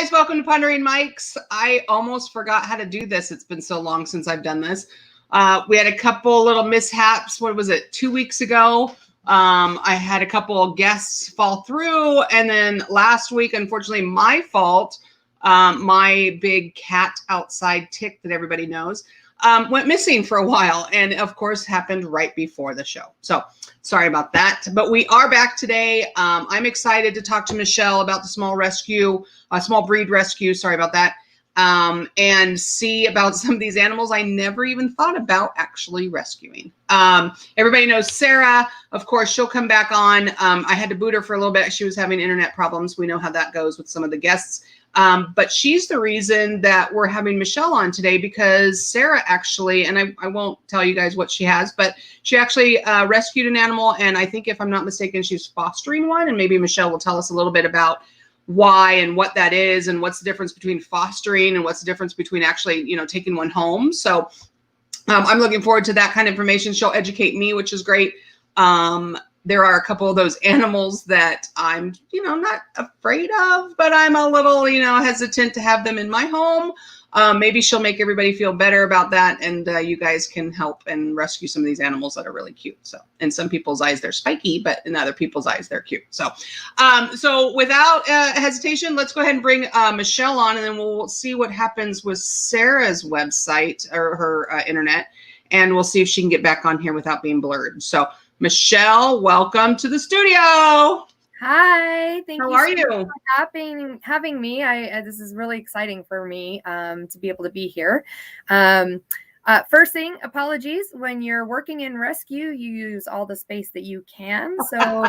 guys, welcome to Pondering Mics. I almost forgot how to do this. It's been so long since I've done this. We had a couple little mishaps. What was it? 2 weeks ago. I had a couple guests fall through. And then last week, unfortunately, my fault, my big cat outside tick that everybody knows, went missing for a while. And of course, happened right before the show. So sorry about that. But we are back today. I'm excited to talk to Michelle about the small breed rescue. Sorry about that. And see about some of these animals I never even thought about actually rescuing. Everybody knows Sarah. Of course, she'll come back on. I had to boot her for a little bit. She was having internet problems. We know how that goes with some of the guests. But she's the reason that we're having Michelle on today, because Sarah actually, and I won't tell you guys what she has, but she actually rescued an animal. And I think if I'm not mistaken, she's fostering one. And maybe Michelle will tell us a little bit about why and what that is and what's the difference between fostering and what's the difference between actually, taking one home. So I'm looking forward to that kind of information. She'll educate me, which is great. There are a couple of those animals that I'm, not afraid of, but I'm a little, hesitant to have them in my home. Maybe she'll make everybody feel better about that. And you guys can help and rescue some of these animals that are really cute. So in some people's eyes, they're spiky, but in other people's eyes, they're cute. So, so without hesitation, let's go ahead and bring Michelle on, and then we'll see what happens with Sarah's website or her internet. And we'll see if she can get back on here without being blurred. So Michelle, welcome to the studio. Hi, thank you. How are you? For having me. This is really exciting for me to be able to be here. First thing, apologies. When you're working in rescue, you use all the space that you can. So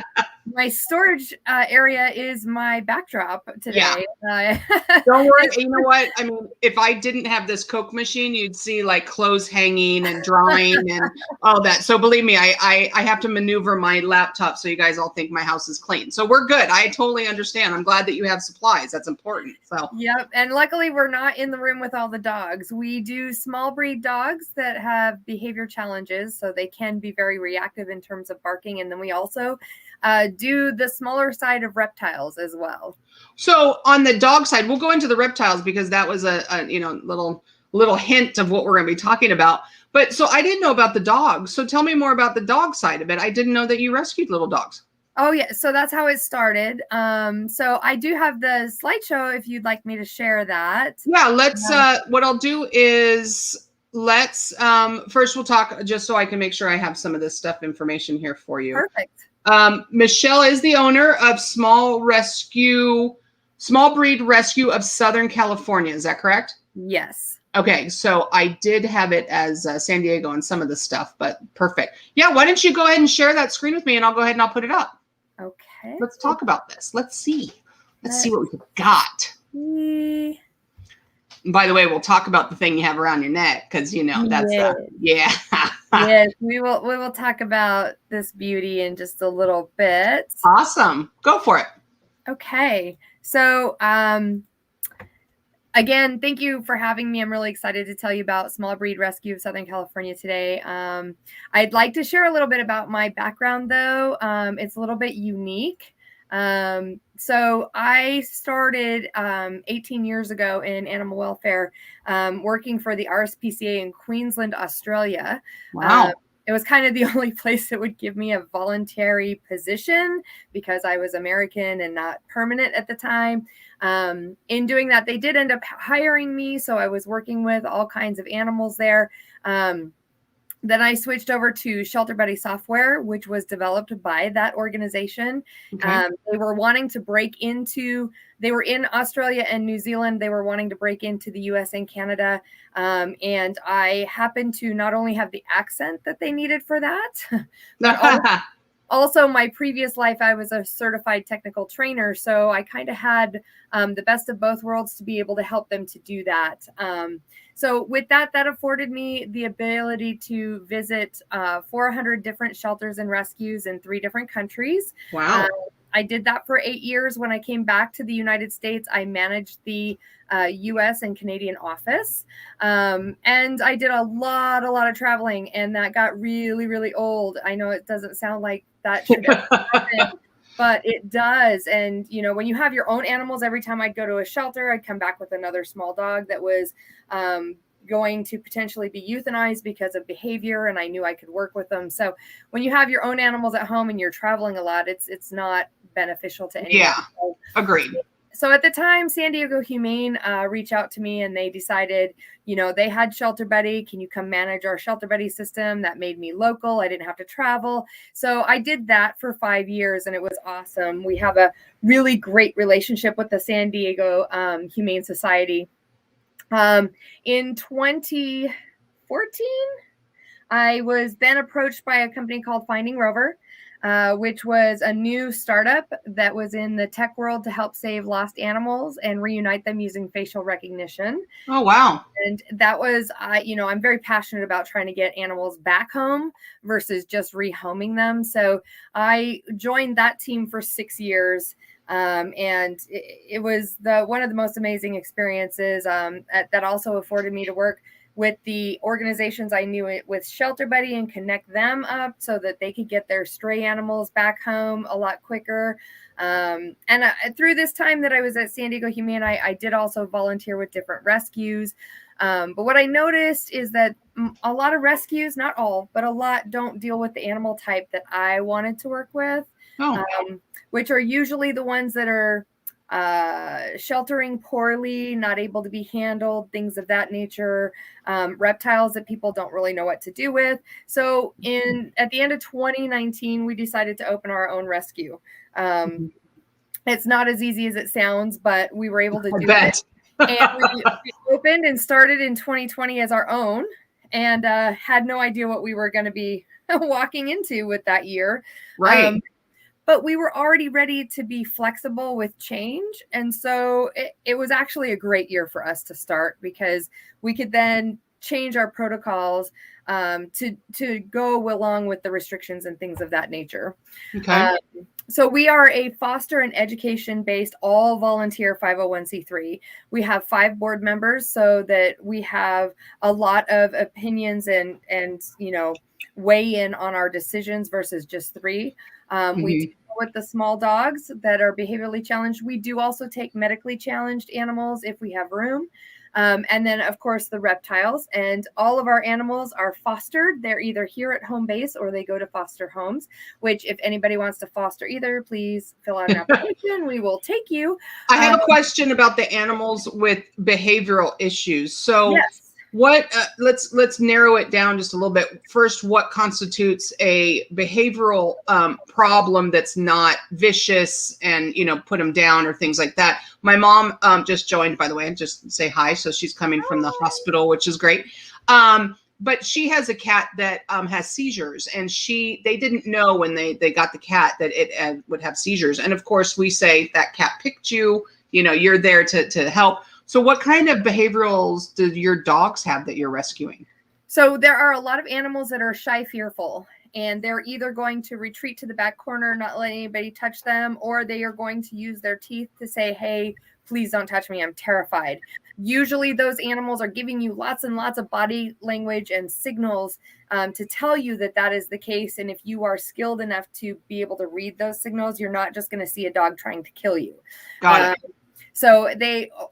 my storage area is my backdrop today. Yeah. Don't worry. You know what? I mean, if I didn't have this Coke machine, you'd see like clothes hanging and drying and all that. So believe me, I have to maneuver my laptop so you guys all think my house is clean. So we're good. I totally understand. I'm glad that you have supplies. That's important. So yep. And luckily, we're not in the room with all the dogs. We do small breed dogs that have behavior challenges, so they can be very reactive in terms of barking. And then we also do the smaller side of reptiles as well. So on the dog side, we'll go into the reptiles because that was a little hint of what we're going to be talking about. But so I didn't know about the dogs. So tell me more about the dog side of it. I didn't know that you rescued little dogs. Oh, yeah. So that's how it started. So I do have the slideshow if you'd like me to share that. Yeah, let's what I'll do is let's first we'll talk just so I can make sure I have some of this information here for you. Perfect. Michelle is the owner of Small Breed Rescue of Southern California. Is that correct? Yes. Okay, so I did have it as San Diego and some of the stuff, but perfect. Yeah, why don't you go ahead and share that screen with me, and I'll go ahead and I'll put it up. Okay. Let's talk about this. Let's see what we've got. By the way, we'll talk about the thing you have around your neck because that's yeah. Yes, we will talk about this beauty in just a little bit. Awesome. Go for it. Okay. So again, thank you for having me. I'm really excited to tell you about Small Breed Rescue of Southern California today. I'd like to share a little bit about my background, though. It's a little bit unique. So I started 18 years ago in animal welfare, working for the RSPCA in Queensland, Australia. Wow. It was kind of the only place that would give me a voluntary position because I was American and not permanent at the time. In doing that, they did end up hiring me. So I was working with all kinds of animals there. Then I switched over to Shelter Buddy software, which was developed by that organization. Okay. They were wanting to they were in Australia and New Zealand. They were wanting to break into the US and Canada. And I happened to not only have the accent that they needed for that, but also my previous life, I was a certified technical trainer. So I kind of had the best of both worlds to be able to help them to do that. So with that afforded me the ability to visit 400 different shelters and rescues in 3 different countries. Wow. I did that for 8 years. When I came back to the United States, I managed the US and Canadian office. And I did a lot of traveling, and that got really, really old. I know it doesn't sound like that should happen. but it does. And, you know, when you have your own animals, every time I'd go to a shelter, I'd come back with another small dog that was going to potentially be euthanized because of behavior, and I knew I could work with them. So when you have your own animals at home and you're traveling a lot, it's not beneficial to anyone. Yeah, agreed. So at the time, San Diego Humane reached out to me, and they decided, you know, they had Shelter Buddy. Can you come manage our Shelter Buddy system? That made me local. I didn't have to travel. So I did that for 5 years, and it was awesome. We have a really great relationship with the San Diego Humane Society. In 2014, I was then approached by a company called Finding Rover, which was a new startup that was in the tech world to help save lost animals and reunite them using facial recognition. Oh, wow. And that was, you know, I'm very passionate about trying to get animals back home versus just rehoming them. So I joined that team for 6 years. And it was one of the most amazing experiences that also afforded me to work with the organizations I knew with Shelter Buddy and connect them up so that they could get their stray animals back home a lot quicker. And through this time that I was at San Diego Humane, I did also volunteer with different rescues. But what I noticed is that a lot of rescues, not all, but a lot don't deal with the animal type that I wanted to work with. Which are usually the ones that are sheltering poorly, not able to be handled, things of that nature, reptiles that people don't really know what to do with. So at the end of 2019, we decided to open our own rescue. It's not as easy as it sounds, but we were able to do it. And we opened and started in 2020 as our own, and had no idea what we were going to be walking into with that year. Right. But we were already ready to be flexible with change. And so it was actually a great year for us to start, because we could then change our protocols to go along with the restrictions and things of that nature. Okay. So we are a foster and education-based all volunteer 501c3. We have 5 board members, so that we have a lot of opinions and you know, weigh in on our decisions versus just 3. We do with the small dogs that are behaviorally challenged. We do also take medically challenged animals if we have room. And then, of course, the reptiles. And all of our animals are fostered. They're either here at home base or they go to foster homes, which if anybody wants to foster either, please fill out an application. We will take you. I have a question about the animals with behavioral issues. So yes. What let's narrow it down just a little bit. First, what constitutes a behavioral problem that's not vicious and, you know, put them down or things like that? My mom just joined, by the way, and just say hi. So she's coming from the hospital, which is great. But she has a cat that has seizures, and they didn't know when they got the cat that it would have seizures. And of course, we say that cat picked you. You know, you're there to help. So what kind of behaviorals do your dogs have that you're rescuing? So there are a lot of animals that are shy, fearful, and they're either going to retreat to the back corner, not let anybody touch them, or they are going to use their teeth to say, hey, please don't touch me, I'm terrified. Usually those animals are giving you lots and lots of body language and signals to tell you that that is the case. And if you are skilled enough to be able to read those signals, you're not just going to see a dog trying to kill you. Got it. So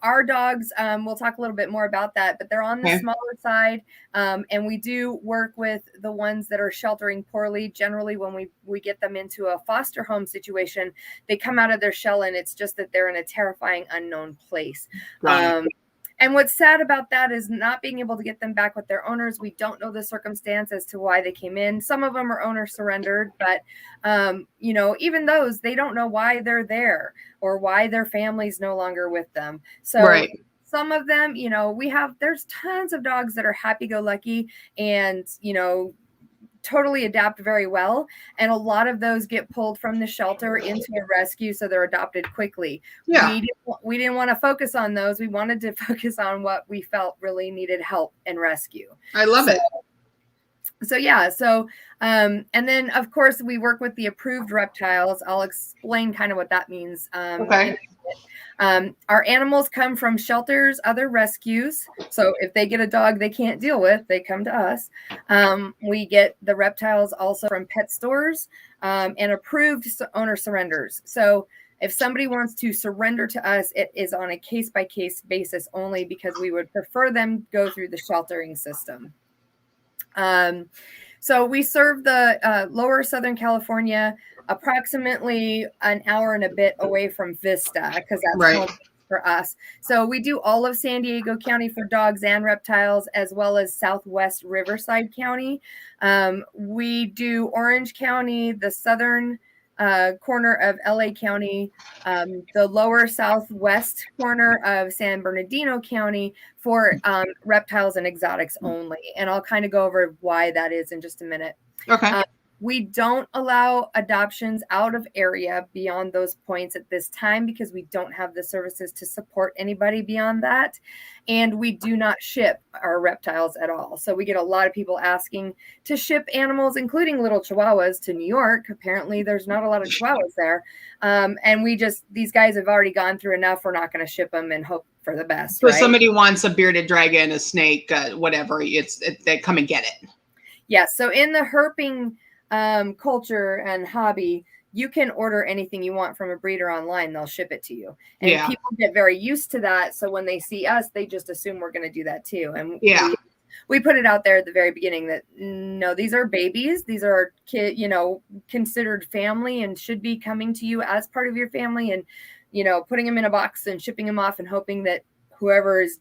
our dogs, we'll talk a little bit more about that, but they're on the smaller side. And we do work with the ones that are sheltering poorly. Generally, when we get them into a foster home situation, they come out of their shell, and it's just that they're in a terrifying unknown place. And what's sad about that is not being able to get them back with their owners. We don't know the circumstance as to why they came in. Some of them are owner surrendered, but, you know, even those, they don't know why they're there or why their family's no longer with them. So some of them, you know, there's tons of dogs that are happy-go-lucky and, you know, totally adapt very well. And a lot of those get pulled from the shelter into a rescue, so they're adopted quickly. Yeah. We didn't want to focus on those. We wanted to focus on what we felt really needed help and rescue. I love it. So yeah. So, and then of course we work with the approved reptiles. I'll explain kind of what that means. Our animals come from shelters, other rescues. So if they get a dog they can't deal with, they come to us. We get the reptiles also from pet stores and approved owner surrenders. So if somebody wants to surrender to us, it is on a case-by-case basis only, because we would prefer them go through the sheltering system. So we serve the lower Southern California, approximately an hour and a bit away from Vista, because that's home for us. So we do all of San Diego County for dogs and reptiles, as well as Southwest Riverside County. We do Orange County, the southern corner of LA County, the lower southwest corner of San Bernardino County for reptiles and exotics only. And I'll kind of go over why that is in just a minute. Okay. We don't allow adoptions out of area beyond those points at this time, because we don't have the services to support anybody beyond that. And we do not ship our reptiles at all. So we get a lot of people asking to ship animals, including little Chihuahuas, to New York. Apparently there's not a lot of Chihuahuas there. And these guys have already gone through enough. We're not going to ship them and hope for the best. So somebody wants a bearded dragon, a snake, whatever, they come and get it. Yes. So in the herping culture and hobby, you can order anything you want from a breeder online. They'll ship it to you. And people get very used to that. So when they see us, they just assume we're going to do that too. And we put it out there at the very beginning that no, these are babies. These are considered family and should be coming to you as part of your family, and, putting them in a box and shipping them off and hoping that whoever is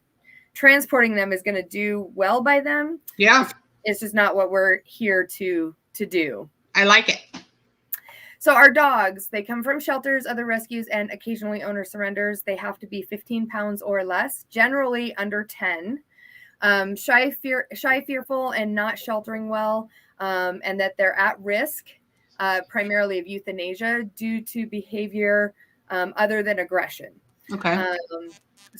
transporting them is going to do well by them. Yeah. It's just not what we're here to do. I like it. So our dogs, they come from shelters, other rescues, and occasionally owner surrenders. They have to be 15 pounds or less, generally under 10. Shy, fearful, and not sheltering well, and that they're at risk, primarily of euthanasia, due to behavior other than aggression. Okay.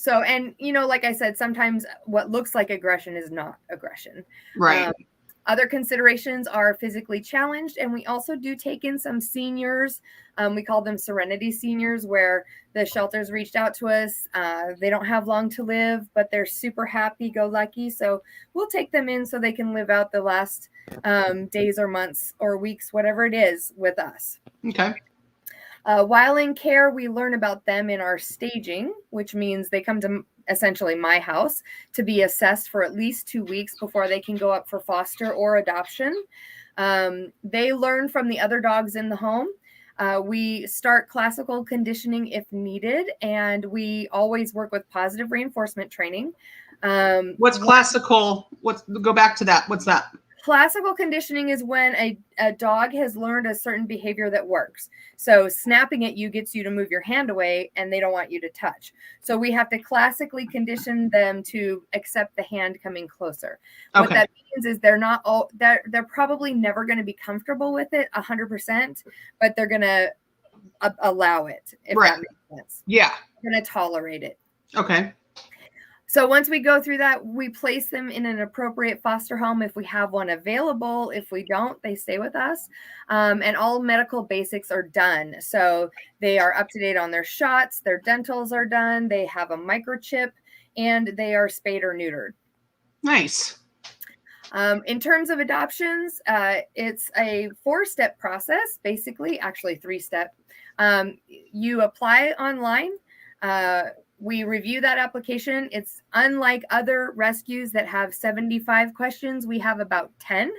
Like I said, sometimes what looks like aggression is not aggression. Right. Other considerations are physically challenged, and we also do take in some seniors. We call them Serenity Seniors, where the shelters reached out to us. They don't have long to live, but they're super happy-go-lucky. So we'll take them in so they can live out the last days or months or weeks, whatever it is, with us. Okay. While in care, we learn about them in our staging, which means they come to essentially my house to be assessed for at least 2 weeks before they can go up for foster or adoption. They learn from the other dogs in the home. We start classical conditioning if needed, and we always work with positive reinforcement training. What's classical? Go back to that. What's that? Classical conditioning is when a dog has learned a certain behavior that works. So snapping at you gets you to move your hand away, and they don't want you to touch. So we have to classically condition them to accept the hand coming closer. Okay. What that means is they're probably never going to be comfortable with it 100%, but they're going to allow it, if that makes sense. Yeah. They're going to tolerate it. Okay. So once we go through that, we place them in an appropriate foster home if we have one available. If we don't, they stay with us. And all medical basics are done. So they are up to date on their shots. Their dentals are done. They have a microchip, and they are spayed or neutered. Nice. In terms of adoptions, it's a 4-step process, basically, actually 3-step. You apply online. We review that application. It's unlike other rescues that have 75 questions. We have about 10,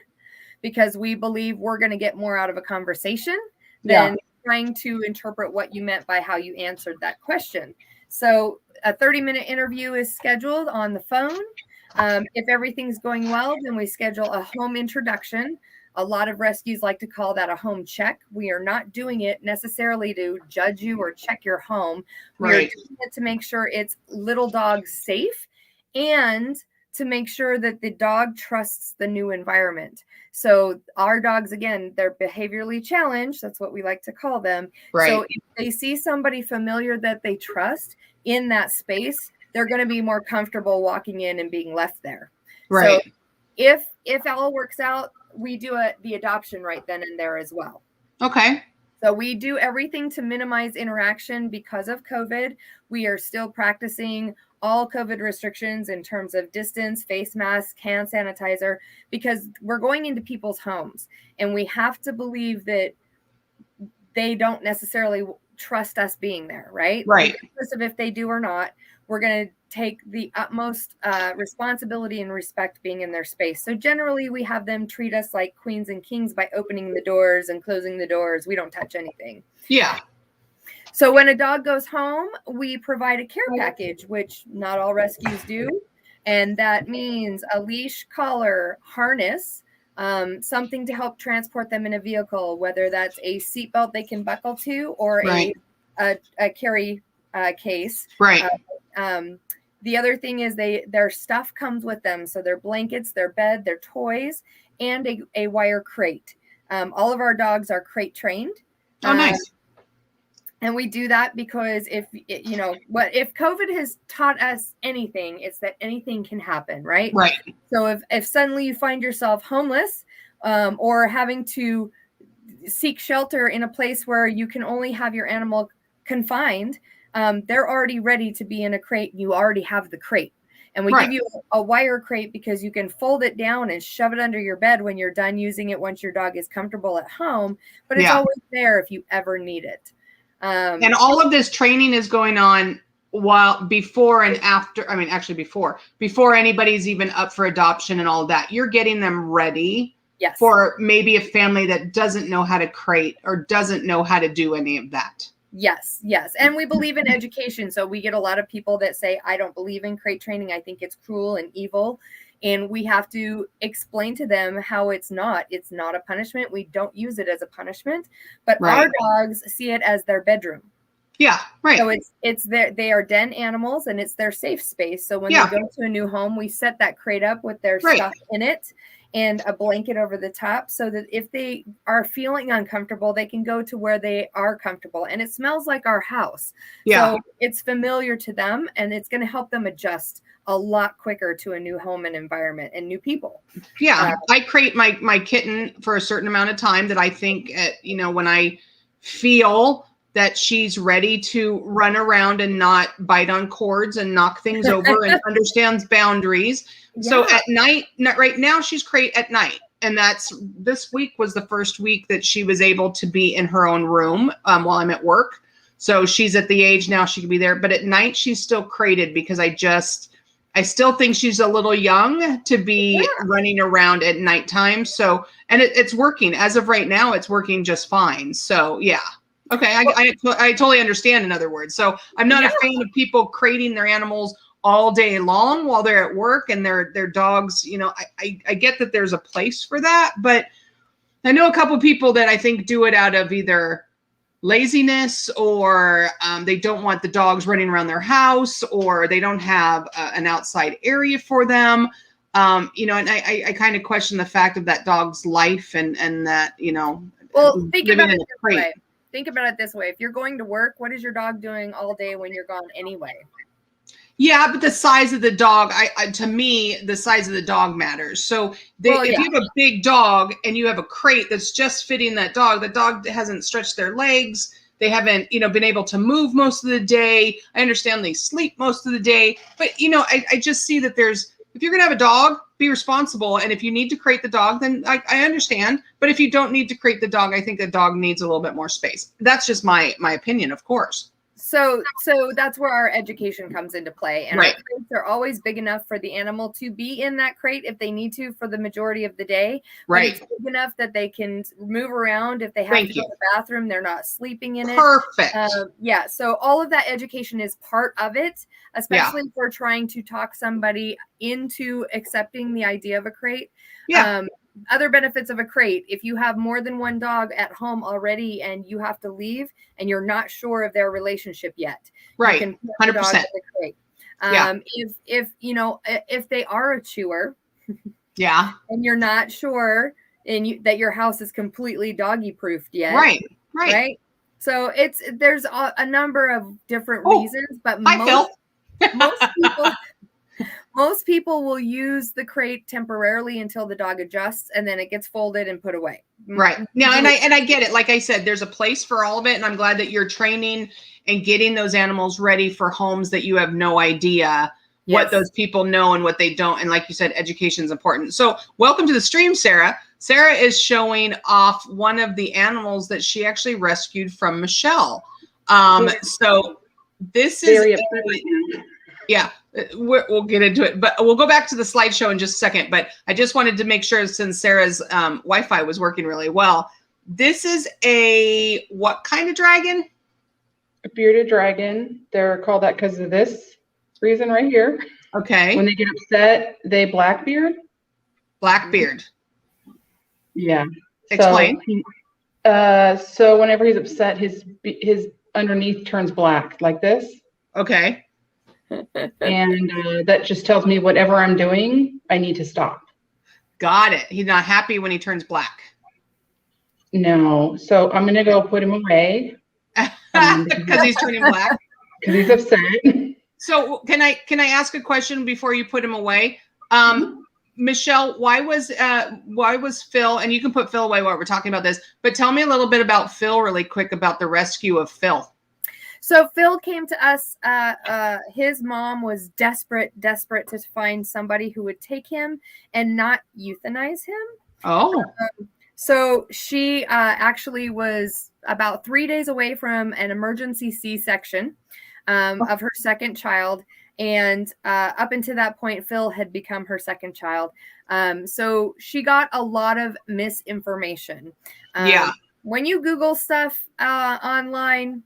because we believe we're going to get more out of a conversation than trying to interpret what you meant by how you answered that question. So a 30-minute interview is scheduled on the phone. If everything's going well, then we schedule a home introduction. A lot of rescues like to call that a home check. We are not doing it necessarily to judge you or check your home. We are doing it to make sure it's little dog safe, and to make sure that the dog trusts the new environment. So our dogs, again, they're behaviorally challenged. That's what we like to call them. Right. So if they see somebody familiar that they trust in that space, they're going to be more comfortable walking in and being left there. Right. So if all works out, we do the adoption right then and there as well. Okay. So we do everything to minimize interaction because of COVID. We are still practicing all COVID restrictions in terms of distance, face mask, hand sanitizer, because we're going into people's homes and we have to believe that they don't necessarily trust us being there, right? Right. Regardless of if they do or not, we're going to take the utmost responsibility and respect being in their space. So generally we have them treat us like queens and kings by opening the doors and closing the doors. We don't touch anything. Yeah. So when a dog goes home, we provide a care package, which not all rescues do. And that means a leash, collar, harness, something to help transport them in a vehicle, whether that's a seatbelt they can buckle to or a carry case. Right. The other thing is their stuff comes with them. So their blankets, their bed, their toys, and a wire crate. All of our dogs are crate trained. Oh, nice. And we do that because if COVID has taught us anything, it's that anything can happen, right? Right. So if suddenly you find yourself homeless or having to seek shelter in a place where you can only have your animal confined, they're already ready to be in a crate. You already have the crate. And we give you a wire crate because you can fold it down and shove it under your bed when you're done using it once your dog is comfortable at home. But it's always there if you ever need it. And all of this training is going on before and after. I mean, actually before anybody's even up for adoption and all of that. You're getting them ready for maybe a family that doesn't know how to crate or doesn't know how to do any of that. Yes. And we believe in education. So we get a lot of people that say, I don't believe in crate training. I think it's cruel and evil. And we have to explain to them how it's not a punishment. We don't use it as a punishment, but our dogs see it as their bedroom. Yeah. Right. So they are den animals and it's their safe space. So when they go to a new home, we set that crate up with their stuff in it and a blanket over the top so that if they are feeling uncomfortable, they can go to where they are comfortable. And it smells like our house. Yeah. So it's familiar to them and it's going to help them adjust a lot quicker to a new home and environment and new people. Yeah. I crate my kitten for a certain amount of time that I think, when I feel that she's ready to run around and not bite on cords and knock things over and understands boundaries. Yeah. So at night, right now she's crate at night. And this week was the first week that she was able to be in her own room while I'm at work. So she's at the age now she can be there, but at night she's still crated because I still think she's a little young to be running around at nighttime. So, and it's working as of right now, it's working just fine. So yeah. Okay. I totally understand in other words. So I'm not a fan of people crating their animals all day long while they're at work and their dogs, I get that there's a place for that, but I know a couple people that I think do it out of either laziness or they don't want the dogs running around their house or they don't have an outside area for them. And I kind of question the fact of that dog's life and that, well, think about it this way. Think about it this way. If you're going to work, what is your dog doing all day when you're gone anyway? Yeah, but the size of the dog, to me, the size of the dog matters. So if you have a big dog and you have a crate that's just fitting that dog, the dog hasn't stretched their legs. They haven't, been able to move most of the day. I understand they sleep most of the day. But, I just see that if you're going to have a dog, be responsible. And if you need to crate the dog, then I understand. But if you don't need to crate the dog, I think the dog needs a little bit more space. That's just my opinion, of course. So that's where our education comes into play. And our crates are always big enough for the animal to be in that crate if they need to for the majority of the day. Right. But it's big enough that they can move around. If they have to go to the bathroom, they're not sleeping in it. Perfect. So all of that education is part of it, especially if we're trying to talk somebody into accepting the idea of a crate. Yeah. Other benefits of a crate: if you have more than one dog at home already and you have to leave and you're not sure of their relationship yet, right? You can put 100%. the dog in the crate. If they are a chewer, and you're not sure that your house is completely doggy proofed yet, right. So there's Most people will use the crate temporarily until the dog adjusts, and then it gets folded and put away. Right. Now, and I get it. Like I said, there's a place for all of it, and I'm glad that you're training and getting those animals ready for homes that you have no idea what those people know and what they don't. And like you said, education is important. So welcome to the stream, Sarah. Sarah is showing off one of the animals that she actually rescued from Michelle. So this is, yeah, we'll get into it, but we'll go back to the slideshow in just a second. But I just wanted to make sure, since Sarah's Wi-Fi was working really well, this is a, what kind of dragon? A bearded dragon. They're called that because of this reason right here. Okay. When they get upset, they blackbeard. Blackbeard. Yeah. Explain. So whenever he's upset, his underneath turns black like this. Okay. And that just tells me whatever I'm doing, I need to stop. Got it. He's not happy when he turns black. No. So I'm going to go put him away. Because he's turning black. Because he's upset. So can I ask a question before you put him away? Michelle, why was Phil, and you can put Phil away while we're talking about this, but tell me a little bit about Phil really quick, about the rescue of Phil. So Phil came to us. His mom was desperate to find somebody who would take him and not euthanize him. Oh. So she actually was about 3 days away from an emergency C-section of her second child. And up until that point, Phil had become her second child. So she got a lot of misinformation. When you Google stuff online,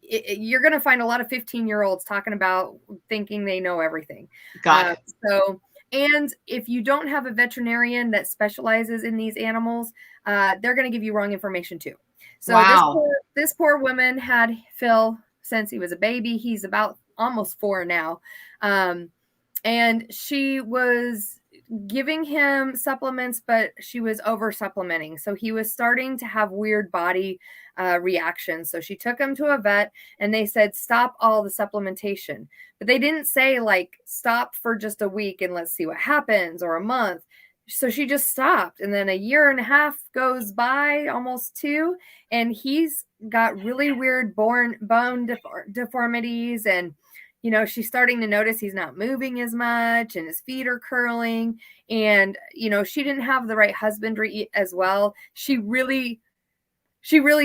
you're going to find a lot of 15-year-olds talking about thinking they know everything. Got it. So, and if you don't have a veterinarian that specializes in these animals, they're going to give you wrong information too. So wow. This poor woman had Phil since he was a baby. He's about almost 4 now. And she was giving him supplements, but she was over supplementing. So he was starting to have weird body reactions. So she took him to a vet and they said, stop all the supplementation. But they didn't say like, stop for just a week and let's see what happens, or a month. So she just stopped. And then 1.5 years goes by, almost 2. And he's got really weird bone deformities. And, you know, she's starting to notice he's not moving as much and his feet are curling. And, you know, she didn't have the right husbandry as well. She really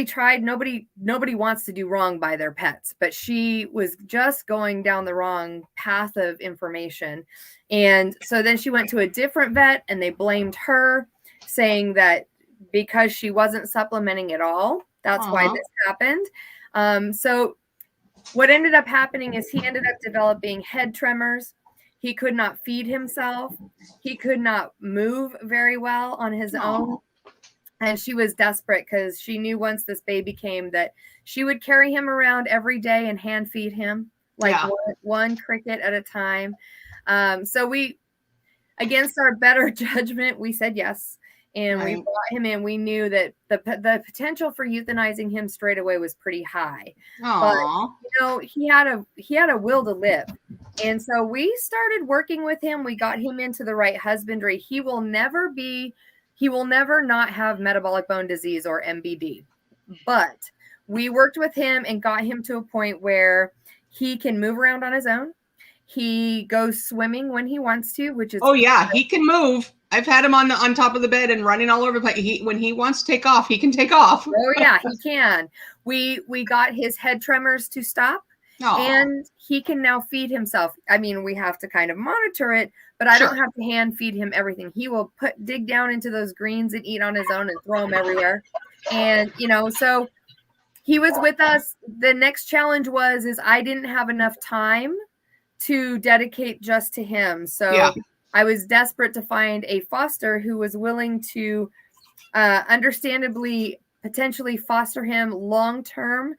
tried. Nobody wants to do wrong by their pets, but she was just going down the wrong path of information. And so then she went to a different vet and they blamed her, saying that because she wasn't supplementing at all, that's why this happened. So what ended up happening is he ended up developing head tremors. He could not feed himself. He could not move very well on his own. And she was desperate because she knew once this baby came that she would carry him around every day and hand feed him, like one cricket at a time. So we, against our better judgment, we said yes. And we brought him in. We knew that the potential for euthanizing him straight away was pretty high. But, you know, he had a will to live. And so we started working with him. We got him into the right husbandry. He will never not have metabolic bone disease or MBD. But we worked with him and got him to a point where he can move around on his own. He goes swimming when he wants to, which is he can move. I've had him on top of the bed and running all over the place. When he wants to take off, he can take off. Oh yeah, he can. We got his head tremors to stop. And he can now feed himself. I mean, we have to kind of monitor it, but I don't have to hand feed him everything. He will dig down into those greens and eat on his own and throw them everywhere. And, you know, so he was with us. The next challenge is I didn't have enough time to dedicate just to him. So I was desperate to find a foster who was willing to understandably potentially foster him long-term,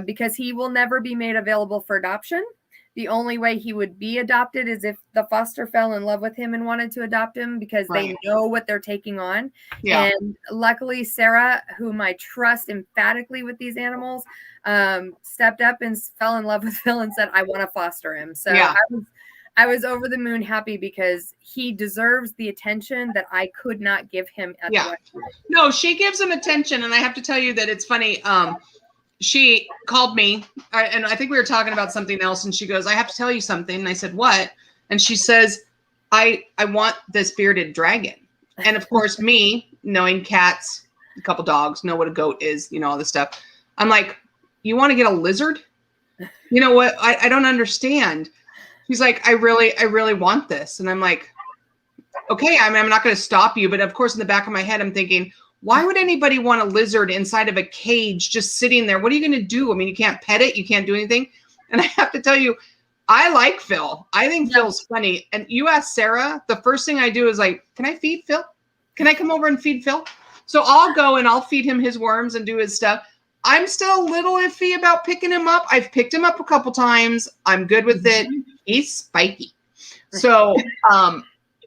because he will never be made available for adoption. The only way he would be adopted is if the foster fell in love with him and wanted to adopt him, because they know what they're taking on. And luckily, Sarah, whom I trust emphatically with these animals, stepped up and fell in love with Phil and said, I want to foster him. So I was over the moon happy because he deserves the attention that I could not give him at the Western. No, she gives him attention, and I have to tell you that it's funny. She called me, and I think we were talking about something else, and she goes, "I have to tell you something." And I said, "What?" And she says, I want this bearded dragon. And of course, me knowing cats, a couple dogs, know what a goat is, all this stuff. I'm like, you want to get a lizard? You know what? I don't understand. She's like, I really want this. And I'm like, okay, I'm not going to stop you. But of course, in the back of my head, I'm thinking, why would anybody want a lizard inside of a cage just sitting there? What are you going to do? I mean, you can't pet it. You can't do anything. And I have to tell you, I like Phil. I think Phil's funny. And you ask Sarah, the first thing I do is like, can I feed Phil? Can I come over and feed Phil? So I'll go and I'll feed him his worms and do his stuff. I'm still a little iffy about picking him up. I've picked him up a couple times. I'm good with it. He's spiky. So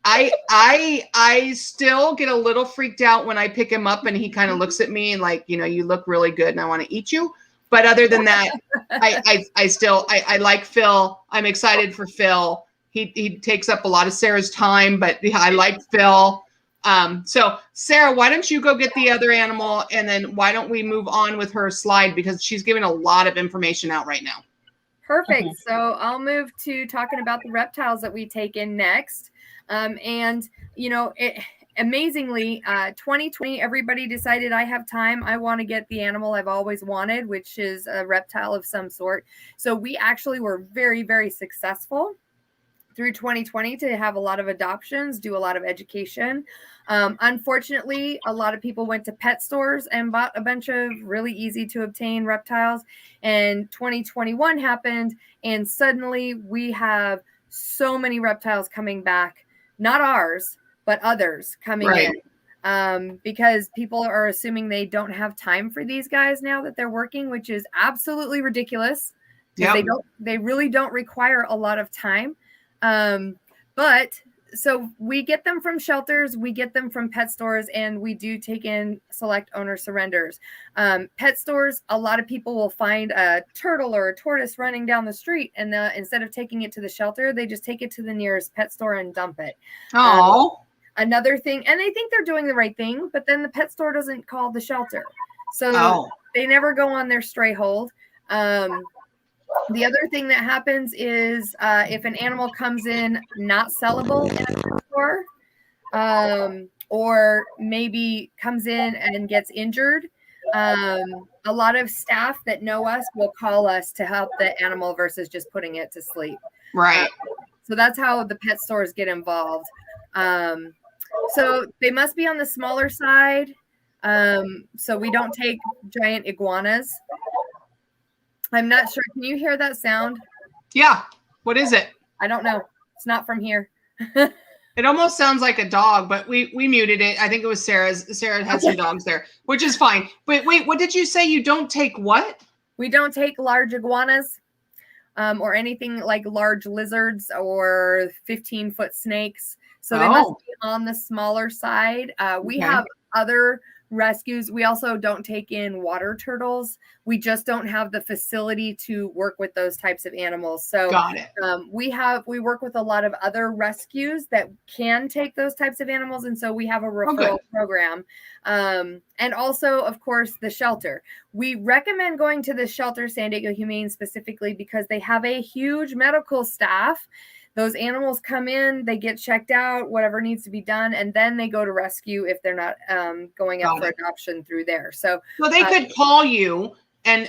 I still get a little freaked out when I pick him up and he kind of looks at me and like, you look really good and I want to eat you. But other than that, I still like Phil. I'm excited for Phil. He takes up a lot of Sarah's time, but I like Phil. So Sarah, why don't you go get the other animal, and then why don't we move on with her slide, because she's giving a lot of information out right now. Perfect. So I'll move to talking about the reptiles that we take in next. Amazingly, 2020, everybody decided I have time. I want to get the animal I've always wanted, which is a reptile of some sort. So we actually were very, very successful through 2020 to have a lot of adoptions, do a lot of education. Unfortunately, a lot of people went to pet stores and bought a bunch of really easy to obtain reptiles. And 2021 happened, and suddenly we have so many reptiles coming back, not ours, but others coming in, because people are assuming they don't have time for these guys now that they're working, which is absolutely ridiculous. They really don't require a lot of time. But so we get them from shelters, we get them from pet stores, and we do take in select owner surrenders. Pet stores, a lot of people will find a turtle or a tortoise running down the street, and instead of taking it to the shelter, they just take it to the nearest pet store and dump it. Another thing, and they think they're doing the right thing, but then the pet store doesn't call the shelter. So they never go on their stray hold. The other thing that happens is if an animal comes in not sellable in a pet store, or maybe comes in and gets injured, a lot of staff that know us will call us to help the animal versus just putting it to sleep. Right. So that's how the pet stores get involved. So they must be on the smaller side. So we don't take giant iguanas. I'm not sure. Can you hear that sound? Yeah. What is it? I don't know. It's not from here. It almost sounds like a dog, but we muted it. I think it was Sarah's. Sarah has some dogs there, which is fine. But wait, what did you say? You don't take what? We don't take large iguanas, or anything like large lizards or 15-foot snakes. So they must be on the smaller side. We have other rescues. We also don't take in water turtles. We just don't have the facility to work with those types of animals. So got it. We work with a lot of other rescues that can take those types of animals. And so we have a referral program. And also, of course, the shelter. We recommend going to the shelter, San Diego Humane specifically, because they have a huge medical staff. Those animals come in, they get checked out, whatever needs to be done, and then they go to rescue if they're not going up for adoption through there. So they could call you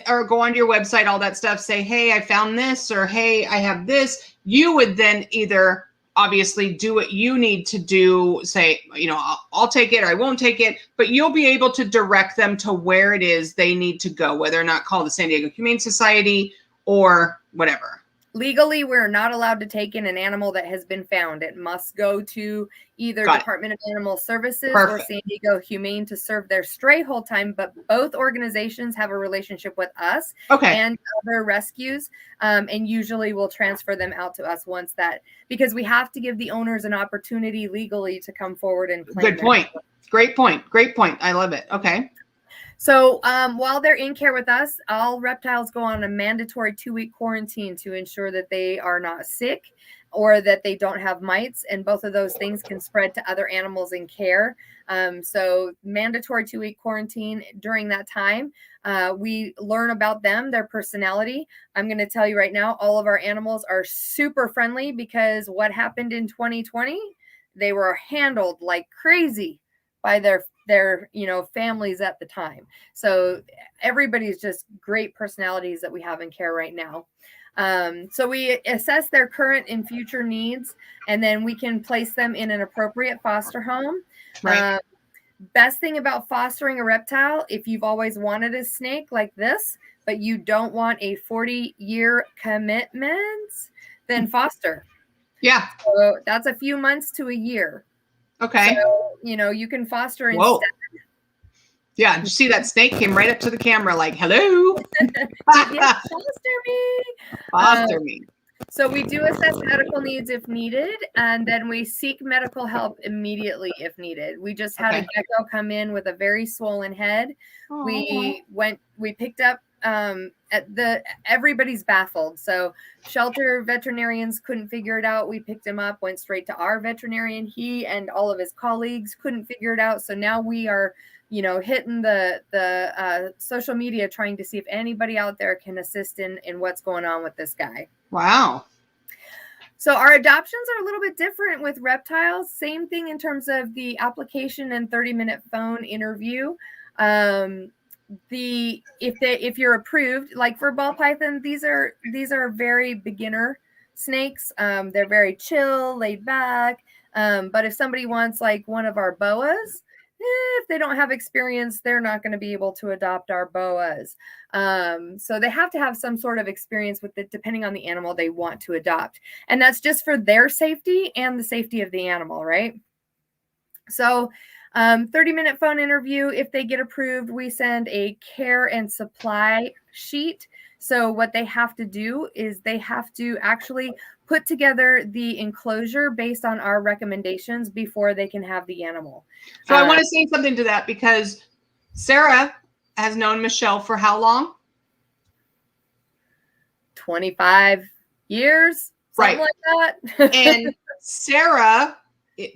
or go onto your website, all that stuff, say, hey, I found this, or hey, I have this. You would then either obviously do what you need to do, say, I'll take it or I won't take it, but you'll be able to direct them to where it is they need to go, whether or not call the San Diego Humane Society or whatever. Legally, we're not allowed to take in an animal that has been found. It must go to either Department of Animal Services or San Diego Humane to serve their stray hold time. But both organizations have a relationship with us and other rescues, and usually we'll transfer them out to us once because we have to give the owners an opportunity legally to come forward and claim. Good point. Great point. Great point. I love it. Okay. So while they're in care with us, all reptiles go on a mandatory 2-week quarantine to ensure that they are not sick or that they don't have mites. And both of those things can spread to other animals in care. So mandatory 2-week quarantine during that time. We learn about them, their personality. I'm going to tell you right now, all of our animals are super friendly because what happened in 2020, they were handled like crazy by their families at the time. So everybody's just great personalities that we have in care right now. So we assess their current and future needs, and then we can place them in an appropriate foster home. Right. Best thing about fostering a reptile, if you've always wanted a snake like this, but you don't want a 40-year commitment, then foster. Yeah. So that's a few months to a year. Okay. So, you can foster instead. Whoa. Yeah, did you see that snake came right up to the camera like, hello? Yeah, foster me. Foster me. So we do assess medical needs if needed, and then we seek medical help immediately if needed. We just had a gecko come in with a very swollen head. Aww. We picked up everybody's baffled. So shelter veterinarians couldn't figure it out. We picked him up, went straight to our veterinarian. He and all of his colleagues couldn't figure it out. So now we are, hitting the social media trying to see if anybody out there can assist in what's going on with this guy. Wow. So our adoptions are a little bit different with reptiles. Same thing in terms of the application and 30-minute phone interview. If you're approved, like for ball python, these are very beginner snakes. They're very chill, laid back. But if somebody wants like one of our boas, if they don't have experience, they're not going to be able to adopt our boas. So they have to have some sort of experience with it, depending on the animal they want to adopt. And that's just for their safety and the safety of the animal, right? So 30-minute phone interview. If they get approved, we send a care and supply sheet. So what they have to do is they have to actually put together the enclosure based on our recommendations before they can have the animal. So I want to say something to that because Sarah has known Michelle for how long? 25 years, something like that. And Sarah,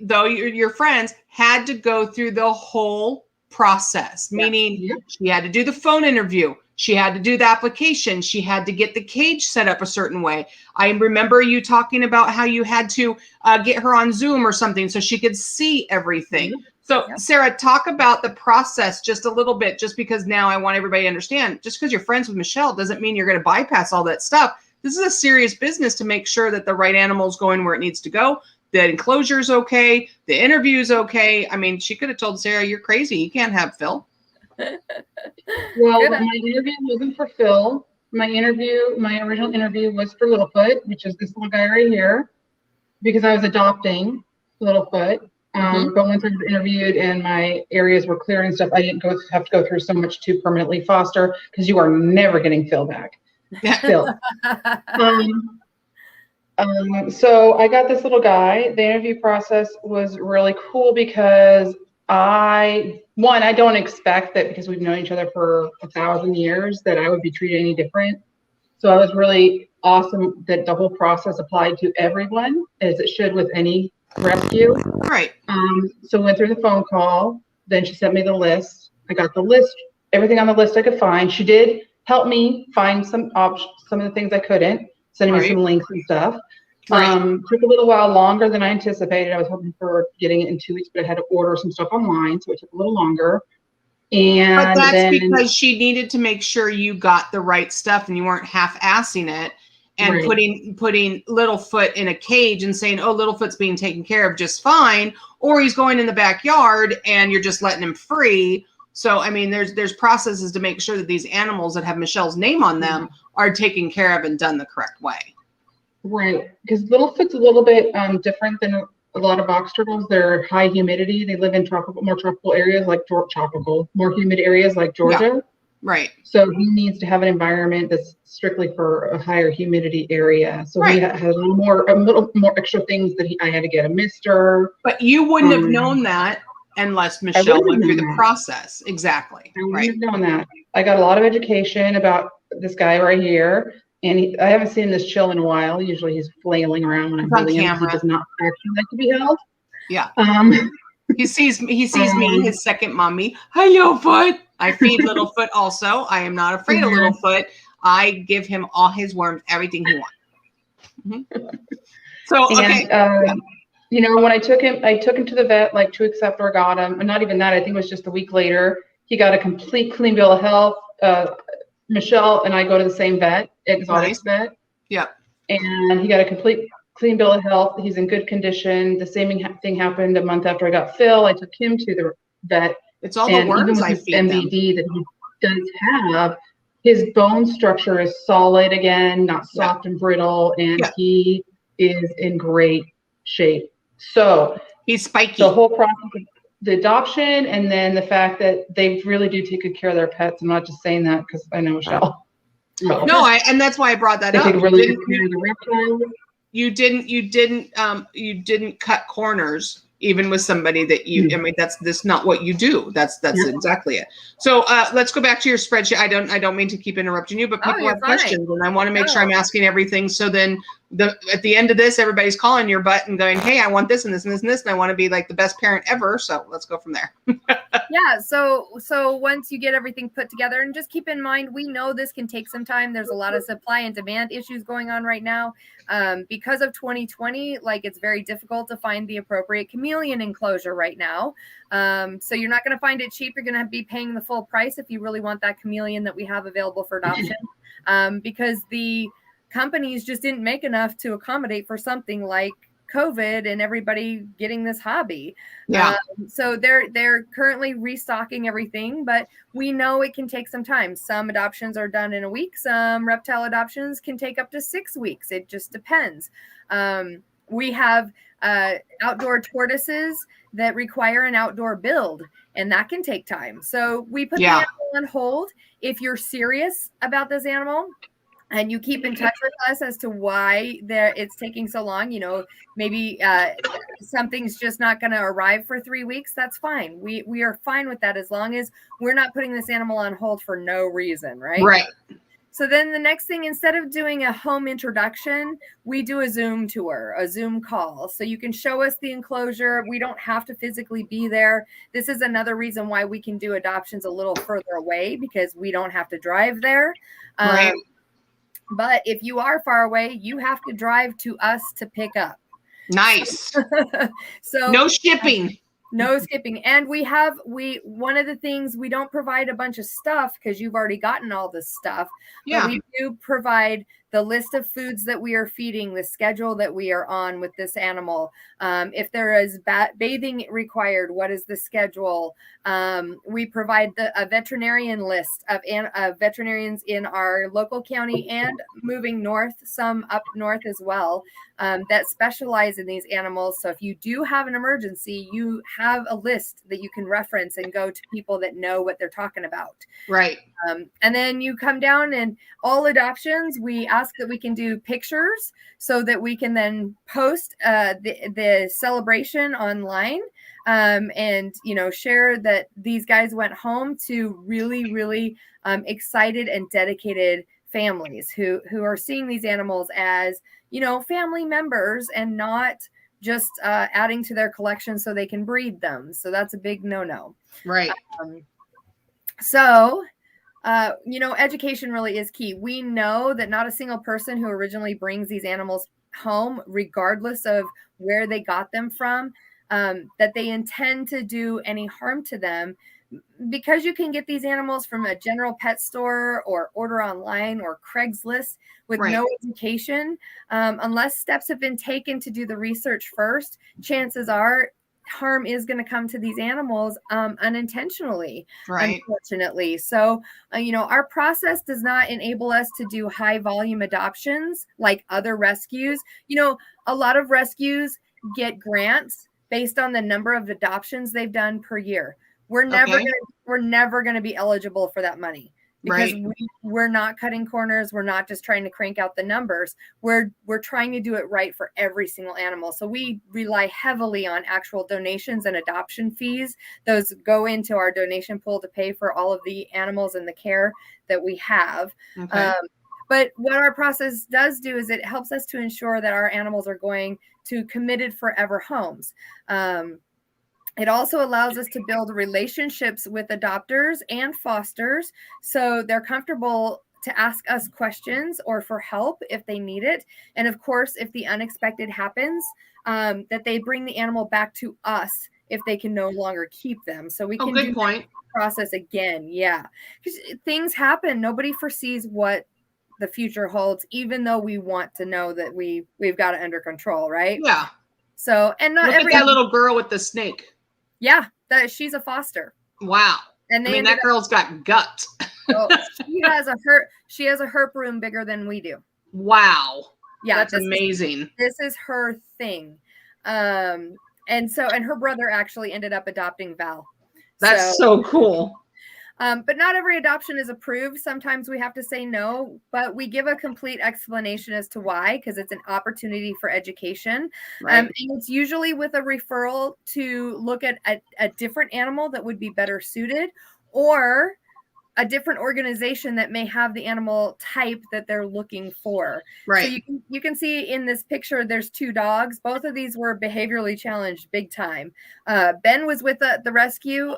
though your friends, had to go through the whole process, meaning she had to do the phone interview. She had to do the application. She had to get the cage set up a certain way. I remember you talking about how you had to get her on Zoom or something so she could see everything. So Sarah, talk about the process just a little bit, just because now I want everybody to understand, just because you're friends with Michelle doesn't mean you're going to bypass all that stuff. This is a serious business to make sure that the right animal is going where it needs to go. The enclosure is okay. The interview is okay. I mean, she could have told Sarah, you're crazy. You can't have Phil. Well, my interview wasn't for Phil. My original interview was for Littlefoot, which is this little guy right here, because I was adopting Littlefoot. But once I was interviewed and my areas were cleared and stuff, I didn't have to go through so much to permanently foster, because you are never getting Phil back. Phil. So I got this little guy. The interview process was really cool because I don't expect that, because we've known each other for 1,000 years, that I would be treated any different. So I was really awesome that the whole process applied to everyone, as it should with any rescue. Right. So went through the phone call. Then she sent me the list. I got the list, everything on the list I could find. She did help me find some of the things I couldn't, sending me some links and stuff. Took a little while longer than I anticipated. I was hoping for getting it in 2 weeks, but I had to order some stuff online, so it took a little longer. But that's because she needed to make sure you got the right stuff and you weren't half-assing it and putting Littlefoot in a cage and saying, oh, Littlefoot's being taken care of just fine, or he's going in the backyard and you're just letting him free. So, I mean, there's processes to make sure that these animals that have Michelle's name on them are taken care of and done the correct way. Right, because Littlefoot's a little bit different than a lot of box turtles. They're high humidity. They live in more tropical areas, like more humid areas like Georgia. Yeah. Right. So he needs to have an environment that's strictly for a higher humidity area. So he has a little more extra things that I had to get a mister. But you wouldn't have known that Unless Michelle went through the process. Exactly. I wouldn't have known that. I got a lot of education about this guy right here. And I haven't seen this chill in a while. Usually he's flailing around when I'm holding him. He does not actually like to be held. Yeah. He sees me, his second mommy. Hi, Littlefoot. I feed Littlefoot also. I am not afraid of Littlefoot. I give him all his worms, everything he wants. So, okay. And, you know, when I took him to the vet like 2 weeks after I got him, and not even that, I think it was just a week later, he got a complete clean bill of health. Michelle and I go to the same vet, exotics vet. Yeah. And he got a complete clean bill of health. He's in good condition. The same thing happened a month after I got Phil. I took him to the vet. It's all the worms I feed MVD that he does have. His bone structure is solid again, not soft and brittle, and he is in great shape. So he's spiky. The whole process of the adoption, and then the fact that they really do take good care of their pets. I'm not just saying that because I know Michelle. No, and that's why I brought that up. They take really good care of the reptiles. You didn't cut corners even with somebody that you, I mean, that's not what you do. That's exactly it. So let's go back to your spreadsheet. I don't mean to keep interrupting you, but people have questions and I want to make sure I'm asking everything. So then at the end of this, everybody's calling your butt and going, hey, I want this and this and this and this. And I want to be like the best parent ever. So let's go from there. Yeah. So once you get everything put together, and just keep in mind, we know this can take some time. There's a lot of supply and demand issues going on right now. Because of 2020, like it's very difficult to find the appropriate chameleon enclosure right now. So you're not going to find it cheap. You're going to be paying the full price if you really want that chameleon that we have available for adoption, because the companies just didn't make enough to accommodate for something like COVID and everybody getting this hobby. Yeah. So they're currently restocking everything, but we know it can take some time. Some adoptions are done in a week. Some reptile adoptions can take up to 6 weeks. It just depends. We have outdoor tortoises that require an outdoor build, and that can take time. So we put the animal on hold. If you're serious about this animal, and you keep in touch with us as to why it's taking so long, you know, maybe something's just not going to arrive for 3 weeks. That's fine. We are fine with that as long as we're not putting this animal on hold for no reason, right? Right. So then the next thing, instead of doing a home introduction, we do a Zoom tour, a Zoom call. So you can show us the enclosure. We don't have to physically be there. This is another reason why we can do adoptions a little further away, because we don't have to drive there. Right. But if you are far away, you have to drive to us to pick up. Nice. So no shipping. No skipping. And one of the things, we don't provide a bunch of stuff because you've already gotten all this stuff. Yeah. But we do provide the list of foods that we are feeding, the schedule that we are on with this animal. If there is bathing required, what is the schedule? We provide a veterinarian list of veterinarians in our local county and moving north, some up north as well, that specialize in these animals. So if you do have an emergency, you have a list that you can reference and go to people that know what they're talking about. Right. And then you come down, and all adoptions, we ask that we can do pictures so that we can then post the celebration online, and, you know, share that these guys went home to really, really excited and dedicated families who are seeing these animals as, you know, family members and not just adding to their collection so they can breed them. So that's a big no-no. Right. You know, education really is key. We know that not a single person who originally brings these animals home, regardless of where they got them from, that they intend to do any harm to them, because you can get these animals from a general pet store or order online or Craigslist with no education. Unless steps have been taken to do the research first, chances are harm is going to come to these animals unintentionally, unfortunately. So, you know, our process does not enable us to do high volume adoptions like other rescues. You know, a lot of rescues get grants based on the number of adoptions they've done per year. We're never going to be eligible for that money. because Right. we're not cutting corners. We're not just trying to crank out the numbers. We're trying to do it right for every single animal. So we rely heavily on actual donations and adoption fees. Those go into our donation pool to pay for all of the animals and the care that we have. Okay. But what our process does do is it helps us to ensure that our animals are going to committed forever homes. It also allows us to build relationships with adopters and fosters, so they're comfortable to ask us questions or for help if they need it. And of course, if the unexpected happens, that they bring the animal back to us if they can no longer keep them. So we can do point. that process again. Yeah, because things happen. Nobody foresees what the future holds, even though we want to know that we've got it under control, right? Yeah. So, and not Look every at that little girl with the snake. Yeah, that she's a foster. Wow. And I mean, that girl's got guts. She has a herp room bigger than we do. Wow. Yeah, that's amazing. This is her thing. And her brother actually ended up adopting Val. That's so cool. But not every adoption is approved. Sometimes we have to say no, but we give a complete explanation as to why, because it's an opportunity for education. Right. And it's usually with a referral to look at a different animal that would be better suited, or a different organization that may have the animal type that they're looking for. Right. So you can see in this picture, there's 2 dogs. Both of these were behaviorally challenged big time. Ben was with the rescue,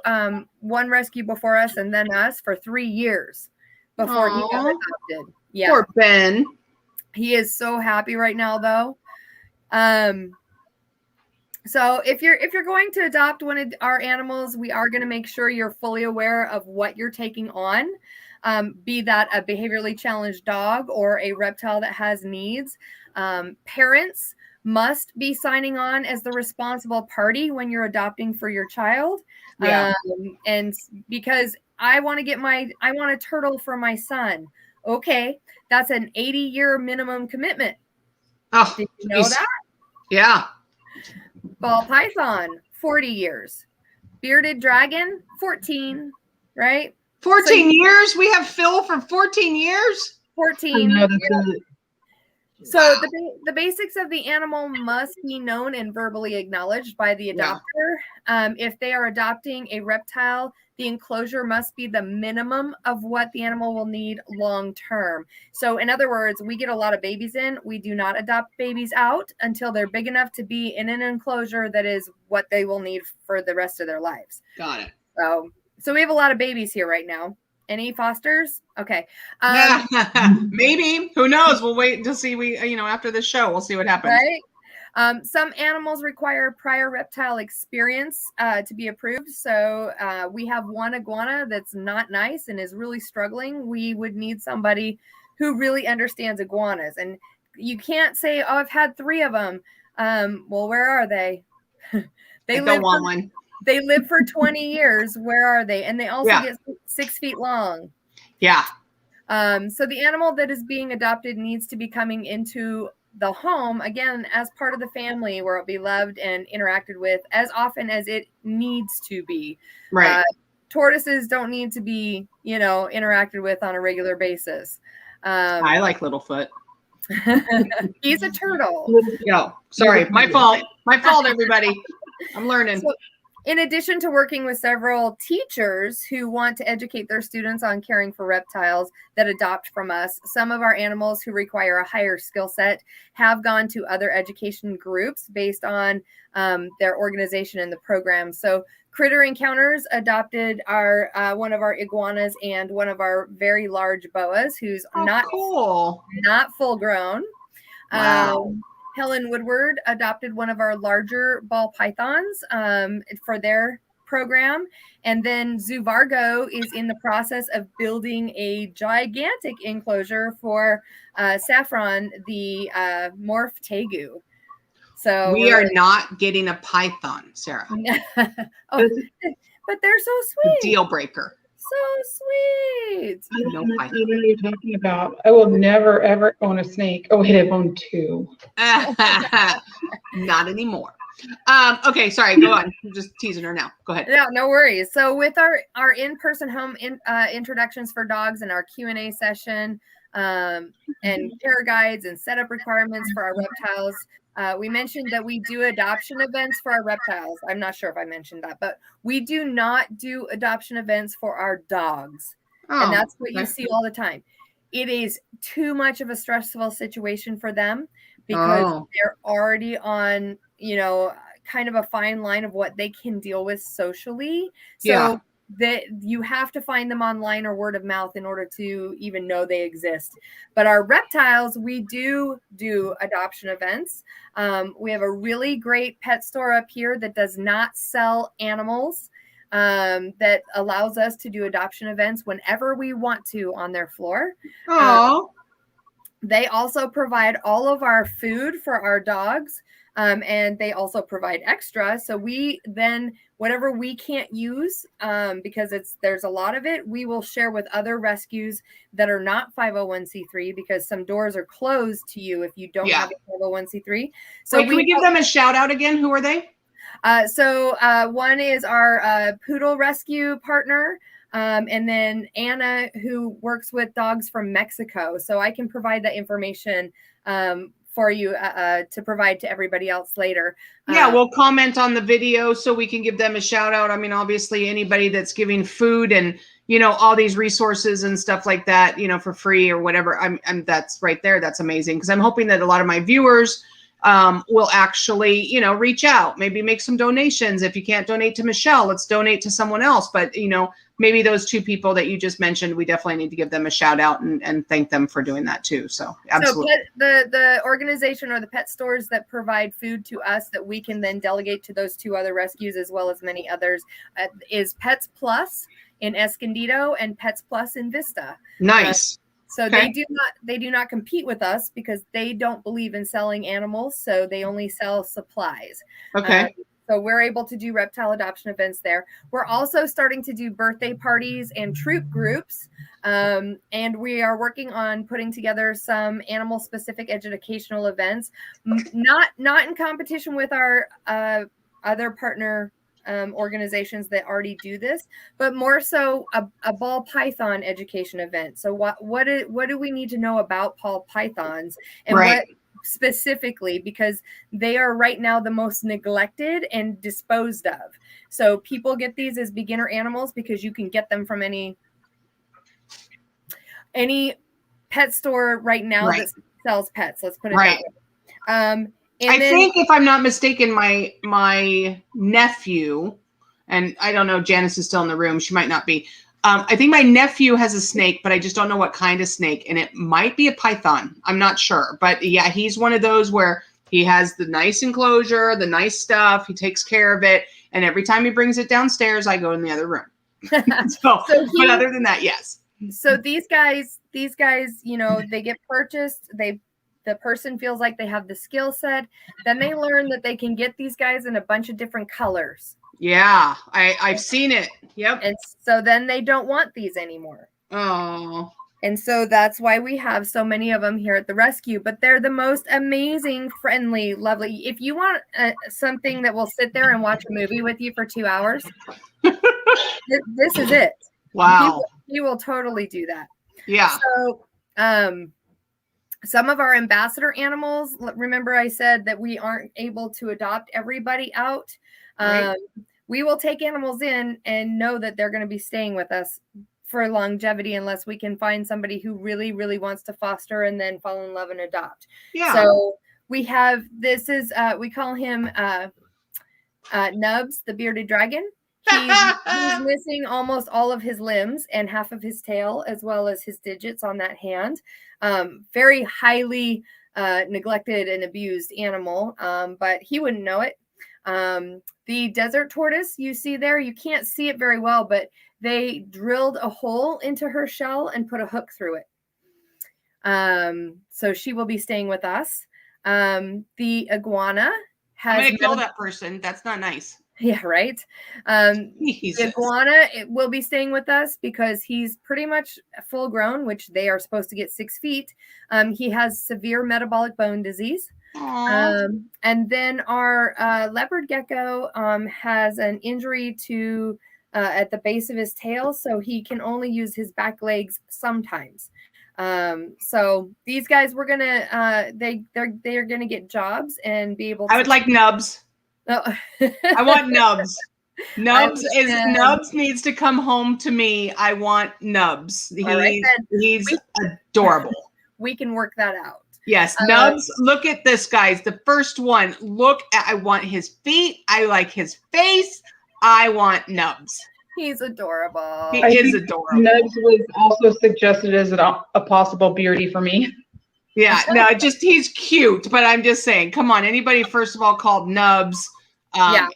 one rescue before us and then us for 3 years before he got adopted. Yeah. Poor Ben. He is so happy right now though. So if you're going to adopt one of our animals, we are going to make sure you're fully aware of what you're taking on, be that a behaviorally challenged dog or a reptile that has needs. Parents must be signing on as the responsible party when you're adopting for your child. Yeah. And because I want a turtle for my son. Okay, that's an 80-year minimum commitment. Oh, did you know that? Yeah. Ball python, 40 years. Bearded dragon, 14, right? 14 years? We have Phil for 14 years? 14. Yeah. So the basics of the animal must be known and verbally acknowledged by the adopter. If they are adopting a reptile, the enclosure must be the minimum of what the animal will need long term. So in other words, we get a lot of babies in. We do not adopt babies out until they're big enough to be in an enclosure that is what they will need for the rest of their lives. Got it. So we have a lot of babies here right now. Any fosters? Okay. Maybe. Who knows? We'll wait to see. After this show, we'll see what happens. Right. Some animals require prior reptile experience to be approved. So we have one iguana that's not nice and is really struggling. We would need somebody who really understands iguanas. And you can't say, "Oh, I've had 3 of them." Well, where are they? They live for 20 years. Where are they? And they also get 6 feet long. Yeah. So the animal that is being adopted needs to be coming into the home, again, as part of the family, where it'll be loved and interacted with as often as it needs to be. Right. Tortoises don't need to be, interacted with on a regular basis. I like Littlefoot. He's a turtle. Yo, sorry. My fault. My fault, everybody. I'm learning. So, in addition to working with several teachers who want to educate their students on caring for reptiles that adopt from us, some of our animals who require a higher skill set have gone to other education groups based on their organization and the program. So Critter Encounters adopted one of our iguanas and one of our very large boas, who's not full grown. Wow. Helen Woodward adopted one of our larger ball pythons for their program. And then Zuvargo is in the process of building a gigantic enclosure for Saffron, the morph tegu. So we are not getting a python, Sarah. But they're so sweet. Deal breaker. So sweet. I don't know what you're talking about. I will never, ever own a snake. Oh, wait, I've owned 2. Not anymore. Okay, sorry, go on. I'm just teasing her now. Go ahead. Yeah, no worries. So with our in-person home introductions for dogs and our Q&A session and care guides and setup requirements for our reptiles, we mentioned that we do adoption events for our reptiles. I'm not sure if I mentioned that, but we do not do adoption events for our dogs. And that's what you see all the time. It is too much of a stressful situation for them because they're already on, kind of a fine line of what they can deal with socially. So that you have to find them online or word of mouth in order to even know they exist. But our reptiles, we do adoption events. We have a really great pet store up here that does not sell animals, that allows us to do adoption events whenever we want to on their floor. They also provide all of our food for our dogs. And they also provide extra. So we then, whatever we can't use, because there's a lot of it, we will share with other rescues that are not 501c3, because some doors are closed to you if you don't have a 501c3. So can we give them a shout out again? Who are they? So one is our poodle rescue partner. And then Anna, who works with dogs from Mexico. So I can provide that information for you to provide to everybody else later. We'll comment on the video so we can give them a shout out. I mean, obviously anybody that's giving food and, all these resources and stuff like that, for free or whatever, I'm that's right there. That's amazing. Cause I'm hoping that a lot of my viewers will actually, reach out, maybe make some donations. If you can't donate to Michelle, let's donate to someone else. But, maybe those two people that you just mentioned, we definitely need to give them a shout out and thank them for doing that too. So absolutely. So the organization or the pet stores that provide food to us that we can then delegate to those two other rescues, as well as many others, is Pets Plus in Escondido and Pets Plus in Vista. Nice. So they do not compete with us because they don't believe in selling animals. So they only sell supplies. Okay. So we're able to do reptile adoption events there. We're also starting to do birthday parties and troop groups. And we are working on putting together some animal specific educational events, not in competition with our other partner organizations that already do this, but more so a ball python education event. So what do we need to know about ball pythons and what specifically, because they are right now the most neglected and disposed of. So people get these as beginner animals because you can get them from any pet store right now that sells pets. Let's put it that way. I think if I'm not mistaken, my nephew, and I don't know, Janice is still in the room. She might not be. I think my nephew has a snake, but I just don't know what kind of snake. And it might be a python. I'm not sure. But yeah, he's one of those where he has the nice enclosure, the nice stuff. He takes care of it. And every time he brings it downstairs, I go in the other room. But other than that, yes. So these guys, they get purchased. The person feels like they have the skill set. Then they learn that they can get these guys in a bunch of different colors. Yeah, I've seen it. Yep. And so then they don't want these anymore. Oh. And so that's why we have so many of them here at the rescue. But they're the most amazing, friendly, lovely. If you want something that will sit there and watch a movie with you for 2 hours, this is it. Wow. He will totally do that. Yeah. So some of our ambassador animals, remember I said that we aren't able to adopt everybody out. We will take animals in and know that they're going to be staying with us for longevity unless we can find somebody who really, really wants to foster and then fall in love and adopt. Yeah. So we have, we call him Nubs, the bearded dragon. He's missing almost all of his limbs and half of his tail, as well as his digits on that hand. Very highly neglected and abused animal, but he wouldn't know it. The desert tortoise you see there, you can't see it very well, but they drilled a hole into her shell and put a hook through it. So she will be staying with us. The iguana has... I'm going to kill that person. That's not nice. Yeah, right. The iguana will be staying with us because he's pretty much full grown, which they are supposed to get 6 feet. He has severe metabolic bone disease. Aw. And then our leopard gecko has an injury to at the base of his tail, so he can only use his back legs sometimes. So these guys, we're gonna they're gonna get jobs and be able to. I would like Nubs. Oh. I want Nubs. Nubs understand. Nubs needs to come home to me. I want Nubs. All right, then. He's adorable. We can work that out. Yes, Nubs. Look at this, guys. The first one. I want his feet. I like his face. I want Nubs. He's adorable. He is adorable. Nubs was also suggested as a possible beardy for me. Yeah, no, he's cute, but I'm just saying, come on, anybody first of all called Nubs. I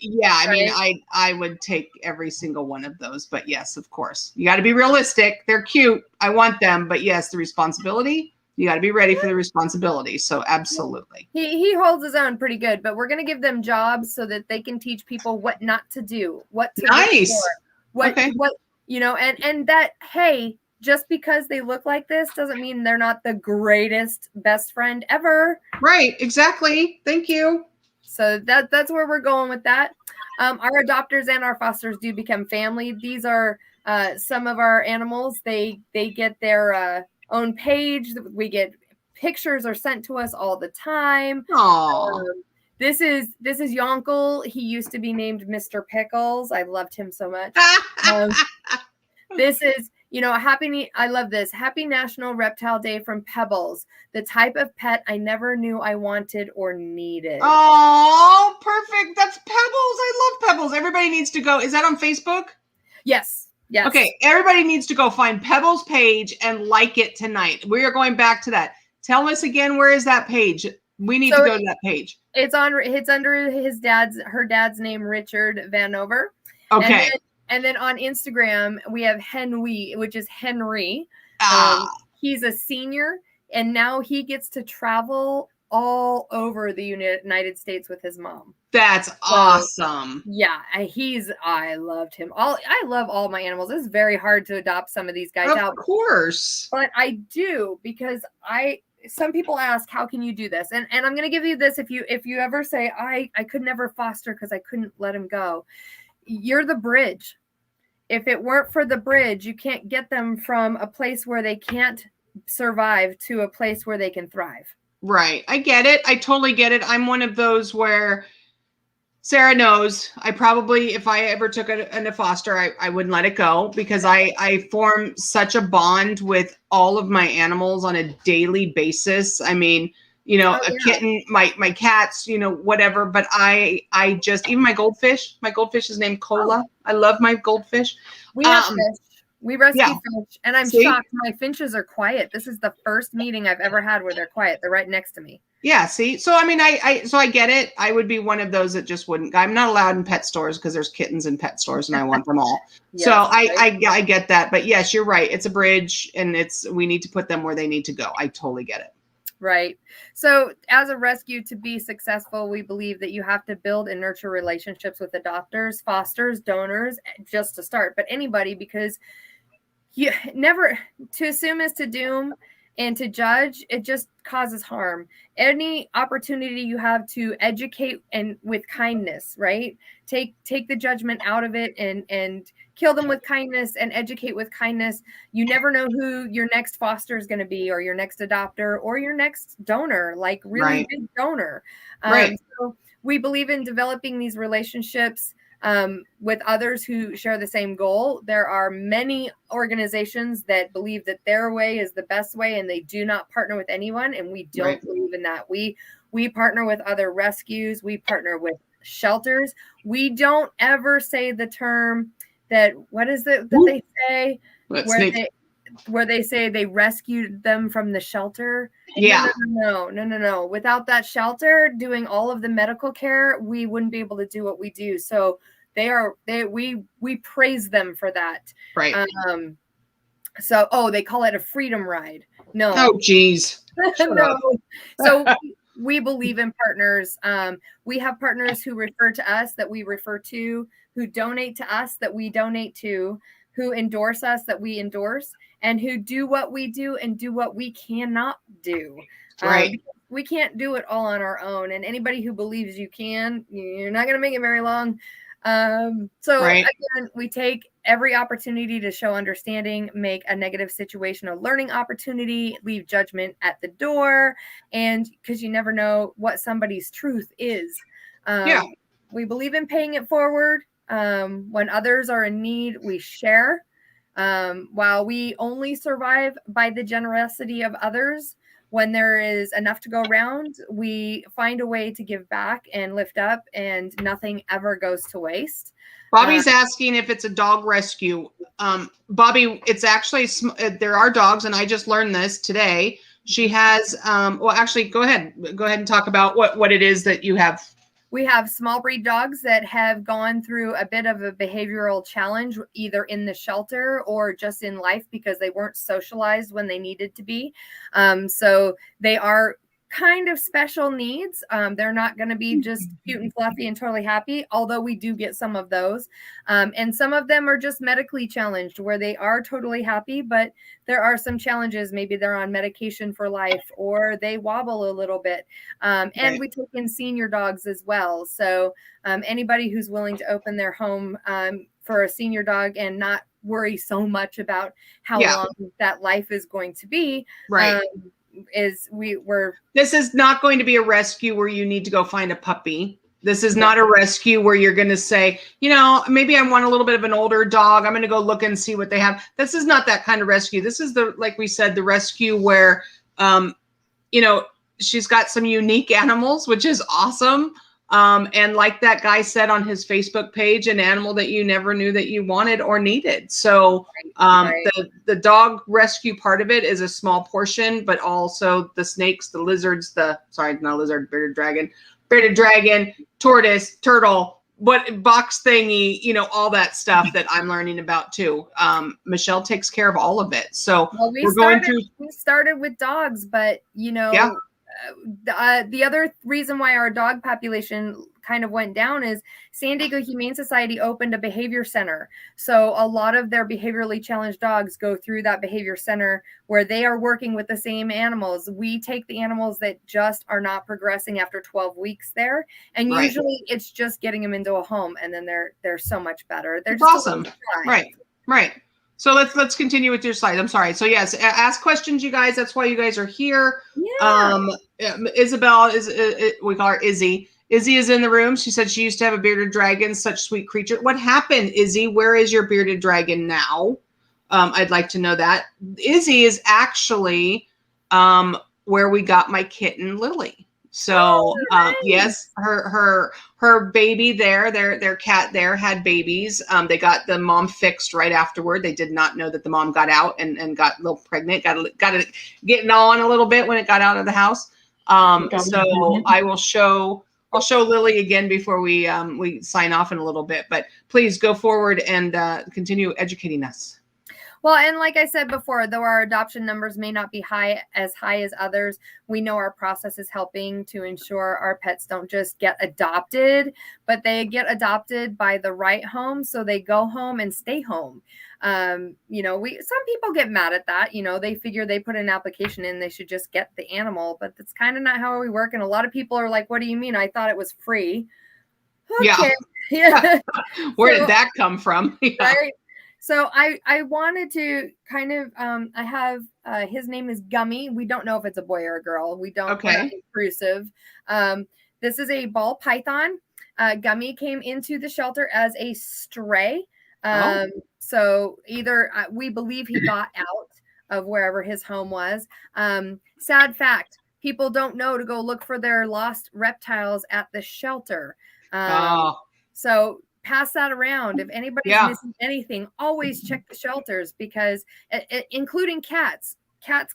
mean, I would take every single one of those, but yes, of course. You got to be realistic. They're cute. I want them, but yes, the responsibility, you got to be ready for the responsibility. So absolutely. He holds his own pretty good, but we're going to give them jobs so that they can teach people what not to do, what to nice. look for, what, you know, and that, hey, just because they look like this doesn't mean they're not the greatest best friend ever. Right. Exactly. Thank you. So that's where we're going with that. Our adopters and our fosters do become family. These are some of our animals. They get their own page. We get pictures are sent to us all the time. This is Yonkel. He used to be named Mr. Pickles. I loved him so much. This is, you know, I love this. Happy National Reptile Day from Pebbles. The type of pet I never knew I wanted or needed. Oh, perfect. That's Pebbles. I love Pebbles. Everybody needs to go. Is that on Facebook? Yes. Yes. Okay. Everybody needs to go find Pebbles' page and like it tonight. We are going back to that. Tell us again, where is that page? We need to go to that page. It's under her dad's name, Richard Vanover. Okay. And then on Instagram, we have Henry, which is Henry. He's a senior, and now he gets to travel all over the United States with his mom. That's awesome. Yeah, I loved him. I love all my animals. It's very hard to adopt some of these guys out. Of course. But I do, because some people ask, how can you do this? And I'm going to give you this. If you ever say, I could never foster because I couldn't let him go. You're the bridge. If it weren't for the bridge, you can't get them from a place where they can't survive to a place where they can thrive. Right. I get it. I totally get it. I'm one of those where Sarah knows I probably, if I ever took a foster, I wouldn't let it go, because I form such a bond with all of my animals on a daily basis. I mean, you know, kitten, my cats, you know, whatever. But I just, even my goldfish is named Cola. I love my goldfish. We have fish. We rescue fish. And I'm shocked. My finches are quiet. This is the first meeting I've ever had where they're quiet. They're right next to me. Yeah. See, so, I mean, I get it. I would be one of those that just wouldn't. I'm not allowed in pet stores because there's kittens in pet stores and I want them all. Yes, so I get that. But yes, you're right. It's a bridge, and we need to put them where they need to go. I totally get it. Right. So as a rescue, to be successful, we believe that you have to build and nurture relationships with adopters, fosters, donors, just to start, but anybody, because you never, to assume is to doom, and to judge, it just causes harm. Any opportunity you have to educate and with kindness, right? Take the judgment out of it and kill them with kindness and educate with kindness. You never know who your next foster is going to be, or your next adopter, or your next donor, like really big donor. So we believe in developing these relationships with others who share the same goal. There are many organizations that believe that their way is the best way, and they do not partner with anyone. And we don't believe in that. We partner with other rescues. We partner with shelters. We don't ever say the term that, what is it that they say? Where they say they rescued them from the shelter. Yeah. No. Without that shelter doing all of the medical care, we wouldn't be able to do what we do. So we praise them for that. Right. So, they call it a freedom ride. No. Oh, geez. No. So we believe in partners. We have partners who refer to us, that we refer to, who donate to us, that we donate to, who endorse us, that we endorse, and who do what we do and do what we cannot do. Right. we can't do it all on our own. And anybody who believes you can, you're not going to make it very long. So Right. again, we take every opportunity to show understanding, make a negative situation a learning opportunity, leave judgment at the door, and because you never know what somebody's truth is. We believe in paying it forward. When others are in need, we share. While we only survive by the generosity of others, when there is enough to go around, we find a way to give back and lift up, and nothing ever goes to waste. Bobby's asking if it's a dog rescue. Bobby, it's actually, there are dogs, and I just learned this today. She has, well, actually, go ahead and talk about what it is that you have. We have small breed dogs that have gone through a bit of a behavioral challenge, either in the shelter or just in life, because they weren't socialized when they needed to be. So they are kind of special needs. They're not going to be just cute and fluffy and totally happy, although we do get some of those. And some of them are just medically challenged, where they are totally happy, but there are some challenges. Maybe they're on medication for life, or they wobble a little bit. And we take in senior dogs as well. So anybody who's willing to open their home for a senior dog and not worry so much about how long that life is going to be. Right. This is not going to be a rescue where you need to go find a puppy. This is not a rescue where you're going to say, maybe I want a little bit of an older dog. I'm going to go look and see what they have. This is not that kind of rescue. This is like we said, the rescue where, she's got some unique animals, which is awesome. And like that guy said on his Facebook page, an animal that you never knew that you wanted or needed. So the dog rescue part of it is a small portion, but also the snakes, the lizards, bearded dragon, tortoise, turtle, box thingy, all that stuff that I'm learning about too. Michelle takes care of all of it. So we started with dogs, but the other reason why our dog population kind of went down is San Diego Humane Society opened a behavior center. So a lot of their behaviorally challenged dogs go through that behavior center where they are working with the same animals. We take the animals that just are not progressing after 12 weeks there. And usually it's just getting them into a home, and then they're so much better. They're just awesome. Right. So let's continue with your slide. I'm sorry. So yes, ask questions, you guys. That's why you guys are here. Yeah. Isabel we call her Izzy. Izzy is in the room. She said she used to have a bearded dragon, such sweet creature. What happened, Izzy? Where is your bearded dragon now? I'd like to know that. Izzy is actually where we got my kitten, Lily. So yes, her baby there, their cat there had babies. They got the mom fixed right afterward. They did not know that the mom got out and got a little pregnant, got it getting on a little bit when it got out of the house. So I'll show Lily again before we sign off in a little bit, but please go forward and continue educating us. Well, and like I said before, though our adoption numbers may not be as high as others, we know our process is helping to ensure our pets don't just get adopted, but they get adopted by the right home. So they go home and stay home. Some people get mad at that. They figure they put an application in, they should just get the animal, but that's kind of not how we work. And a lot of people are like, what do you mean? I thought it was free. Okay. Yeah. Where did that come from? Right. So I wanted to kind of, I have, his name is Gummy. We don't know if it's a boy or a girl. We don't want to be intrusive. This is a ball python. Gummy came into the shelter as a stray. So either we believe he got out of wherever his home was. Sad fact, people don't know to go look for their lost reptiles at the shelter. So pass that around. If anybody's missing anything, always check the shelters, because including cats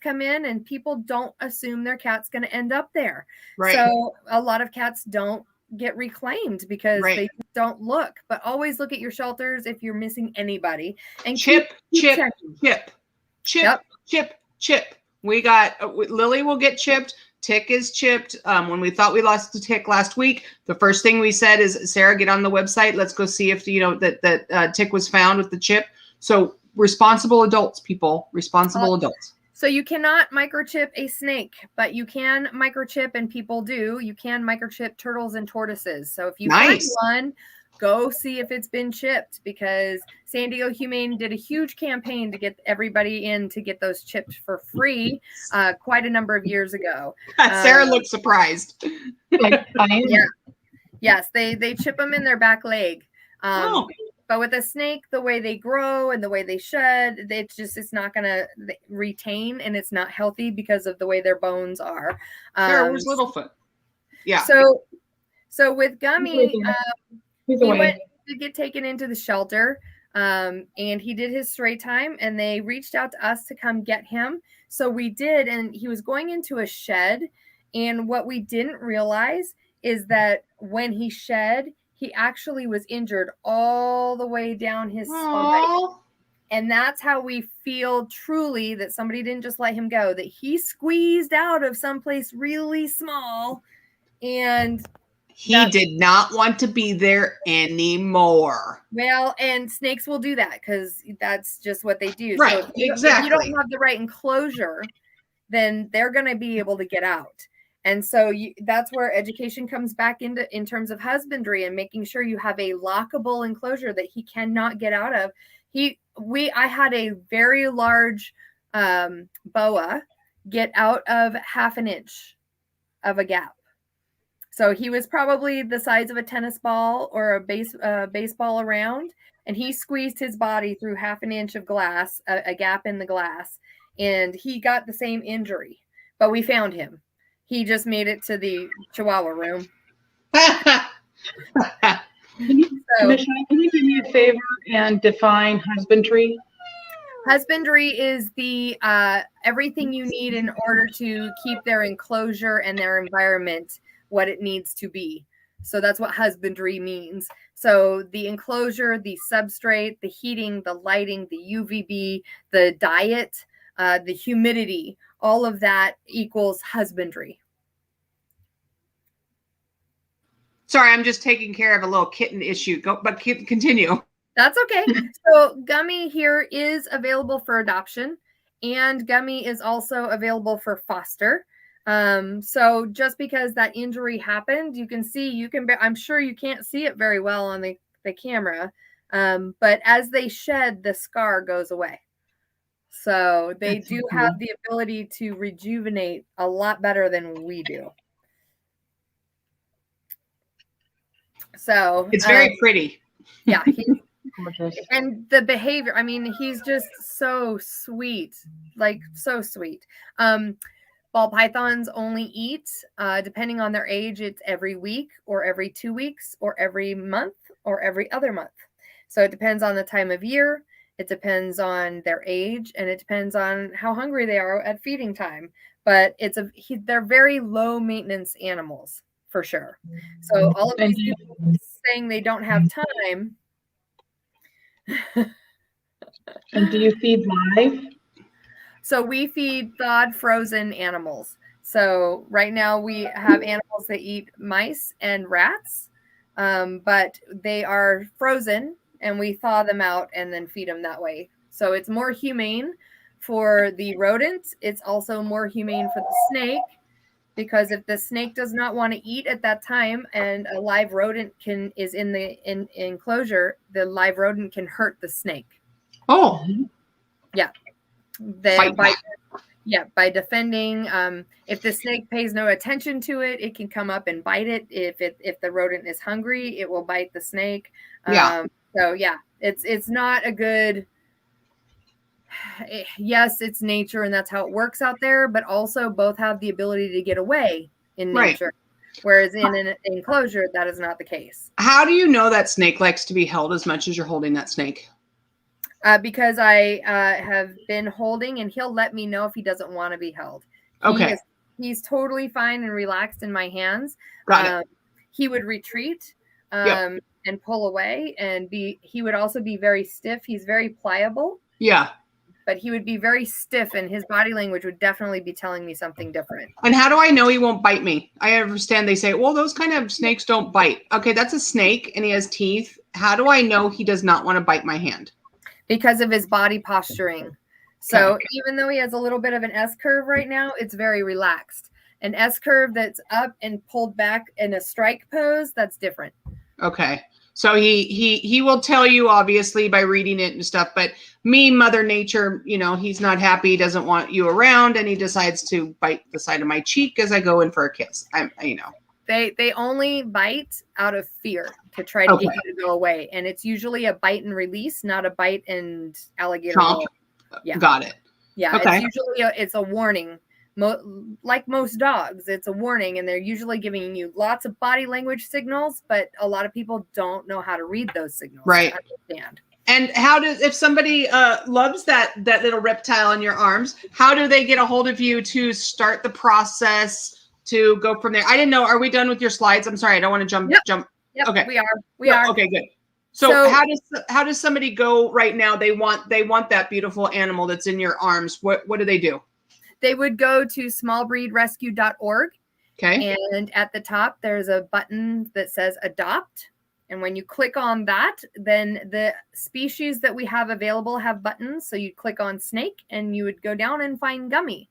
come in and people don't assume their cat's going to end up there. Right. So a lot of cats don't get reclaimed because they don't look, but always look at your shelters if you're missing anybody. And chip. We got Lily will get chipped. Tick is chipped. When we thought we lost the Tick last week, the first thing we said is, Sarah, get on the website. Let's go see if that Tick was found with the chip. So responsible adults, people, responsible adults. So you cannot microchip a snake, but you can microchip, and people do. You can microchip turtles and tortoises. So if you find one, go see if it's been chipped, because San Diego Humane did a huge campaign to get everybody in to get those chipped for free quite a number of years ago. Sarah looks surprised. I am. Yeah. Yes, they chip them in their back leg. But with a snake, the way they grow and the way they shed, it's not going to retain, and it's not healthy because of the way their bones are. Sarah, where's Littlefoot? Yeah. So with Gummy, he went to get taken into the shelter, and he did his stray time, and they reached out to us to come get him. So we did, and he was going into a shed. And what we didn't realize is that when he shed, he actually was injured all the way down his spine. And that's how we feel truly that somebody didn't just let him go, that he squeezed out of someplace really small. And he did not want to be there anymore. Well, and snakes will do that because that's just what they do. Right, so exactly. If you don't have the right enclosure, then they're going to be able to get out. And so that's where education comes back in terms of husbandry and making sure you have a lockable enclosure that he cannot get out of. I had a very large boa get out of 1/2 inch of a gap. So he was probably the size of a tennis ball or a baseball around, and he squeezed his body through 1/2 inch of glass, a gap in the glass, and he got the same injury. But we found him. He just made it to the Chihuahua room. Commissioner, can you do me a favor and define husbandry? Husbandry is the everything you need in order to keep their enclosure and their environment what it needs to be. So that's what husbandry means. So the enclosure, the substrate, the heating, the lighting, the UVB, the diet, the humidity, all of that equals husbandry. Sorry, I'm just taking care of a little kitten issue. But continue. That's okay. So Gummy here is available for adoption, and Gummy is also available for foster. So just because that injury happened, I'm sure you can't see it very well on the camera. But as they shed, the scar goes away. So they do have the ability to rejuvenate a lot better than we do. So it's very pretty. Yeah. And the behavior, I mean, he's just so sweet, like so sweet. Ball pythons only eat, depending on their age, it's every week or every 2 weeks or every month or every other month. So it depends on the time of year. It depends on their age, and it depends on how hungry they are at feeding time. But they're very low maintenance animals for sure. So all of these people saying they don't have time. And do you feed live? So we feed thawed frozen animals. So right now we have animals that eat mice and rats, but they are frozen, and we thaw them out and then feed them that way. So it's more humane for the rodent. It's also more humane for the snake, because if the snake does not want to eat at that time and a live rodent is in the enclosure, the live rodent can hurt the snake. Oh. Yeah. By defending. If the snake pays no attention to it, it can come up and bite it. If the rodent is hungry, it will bite the snake. So yeah, it's not a good. Yes, it's nature, and that's how it works out there. But also, both have the ability to get away in nature, whereas in an enclosure, that is not the case. How do you know that snake likes to be held as much as you're holding that snake? Because I have been holding, and he'll let me know if he doesn't want to be held. Okay. He's totally fine and relaxed in my hands. Got it. He would retreat and pull away, and he would also be very stiff. He's very pliable. Yeah. But he would be very stiff, and his body language would definitely be telling me something different. And how do I know he won't bite me? I understand they say, well, those kind of snakes don't bite. Okay, that's a snake, and he has teeth. How do I know he does not want to bite my hand? Because of his body posturing. So even though he has a little bit of an S curve right now, it's very relaxed. An S curve that's up and pulled back in a strike pose, that's different. Okay. So he will tell you, obviously, by reading it and stuff, but me, Mother Nature, he's not happy, doesn't want you around, and he decides to bite the side of my cheek as I go in for a kiss. They only bite out of fear to try to get you to go away. And it's usually a bite and release, not a bite and alligator roll. Yeah. Got it. Yeah. Okay. It's usually it's a warning. Like most dogs, it's a warning, and they're usually giving you lots of body language signals, but a lot of people don't know how to read those signals. Right. To understand. And if somebody loves that little reptile in your arms, how do they get a hold of you to start the process to go from there? I didn't know. Are we done with your slides? I'm sorry. I don't want to jump. Yep, okay. We are. Okay, good. So how does somebody go right now? They want that beautiful animal that's in your arms. What do they do? They would go to smallbreedrescue.org. Okay. And at the top, there's a button that says adopt. And when you click on that, then the species that we have available have buttons. So you click on snake and you would go down and find Gummy.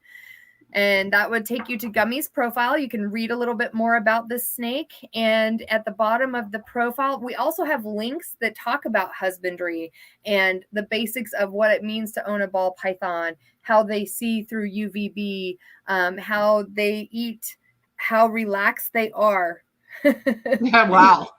And that would take you to Gummy's profile. You can read a little bit more about this snake. And at the bottom of the profile, we also have links that talk about husbandry and the basics of what it means to own a ball python, how they see through UVB, how they eat, how relaxed they are. Yeah, wow.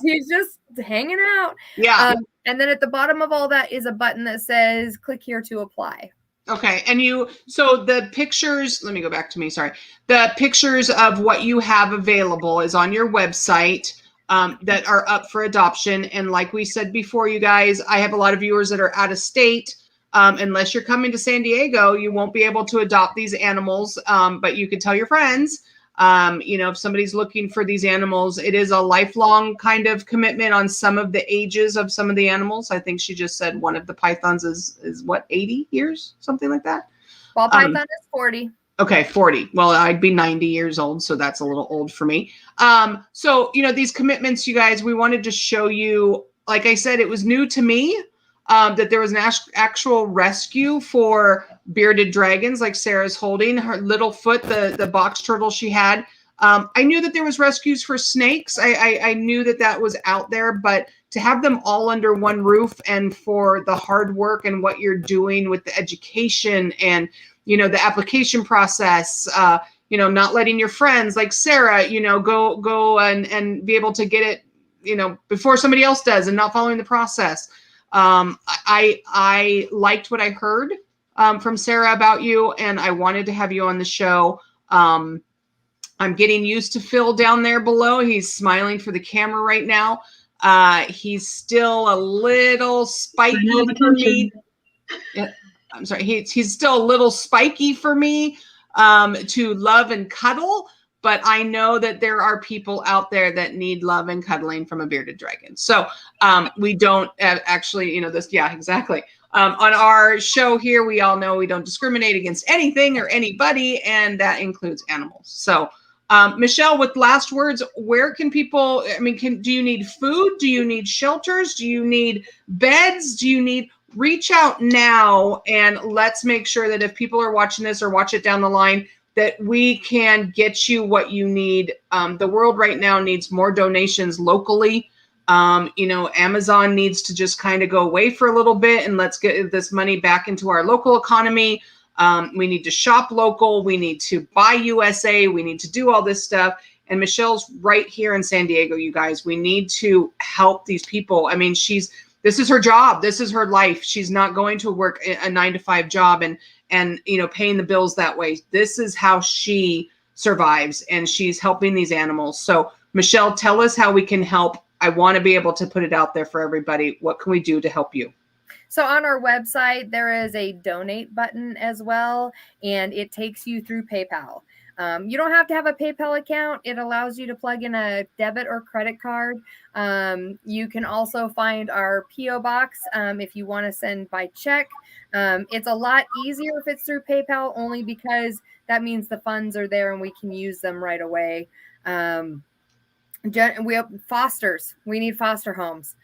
he's just hanging out. Yeah. And then at the bottom of all that is a button that says click here to apply. Okay. And so the pictures, let me go back to me. Sorry. The pictures of what you have available is on your website that are up for adoption. And like we said before, you guys, I have a lot of viewers that are out of state. Unless you're coming to San Diego, you won't be able to adopt these animals. But you could tell your friends. If somebody's looking for these animals, it is a lifelong kind of commitment on some of the ages of some of the animals. I think she just said one of the pythons is what, 80 years, something like that. Ball python is 40. Okay, 40. Well, I'd be 90 years old, so that's a little old for me. So these commitments, you guys, we wanted to show you. Like I said, it was new to me. That there was an actual rescue for bearded dragons, like Sarah's holding her little foot, the box turtle she had. I knew that there was rescues for snakes. I knew that was out there, but to have them all under one roof and for the hard work and what you're doing with the education and, the application process, not letting your friends like Sarah, go and be able to get it, before somebody else does and not following the process. I liked what I heard from Sarah about you, and I wanted to have you on the show. I'm getting used to Phil down there below. He's smiling for the camera right now. He's still a little spiky for me. Yeah, I'm sorry. He's still a little spiky for me to love and cuddle. But I know that there are people out there that need love and cuddling from a bearded dragon. So we don't actually, this. Yeah, exactly. On our show here, we all know we don't discriminate against anything or anybody, and that includes animals. So, Michelle, with last words, where can people, do you need food? Do you need shelters? Do you need beds? Reach out now, and let's make sure that if people are watching this or watch it down the line, that we can get you what you need. The world right now needs more donations locally. Amazon needs to just kind of go away for a little bit, and let's get this money back into our local economy. We need to shop local. We need to buy USA. We need to do all this stuff. And Michelle's right here in San Diego, you guys. We need to help these people. This is her job. This is her life. She's not going to work a 9-to-5 job and paying the bills that way. This is how she survives, and she's helping these animals. So Michelle, tell us how we can help. I want to be able to put it out there for everybody. What can we do to help you? So on our website, there is a donate button as well, and it takes you through PayPal. You don't have to have a PayPal account. It allows you to plug in a debit or credit card. You can also find our P.O. box if you want to send by check. It's a lot easier if it's through PayPal, only because that means the funds are there and we can use them right away. We have fosters. We need foster homes.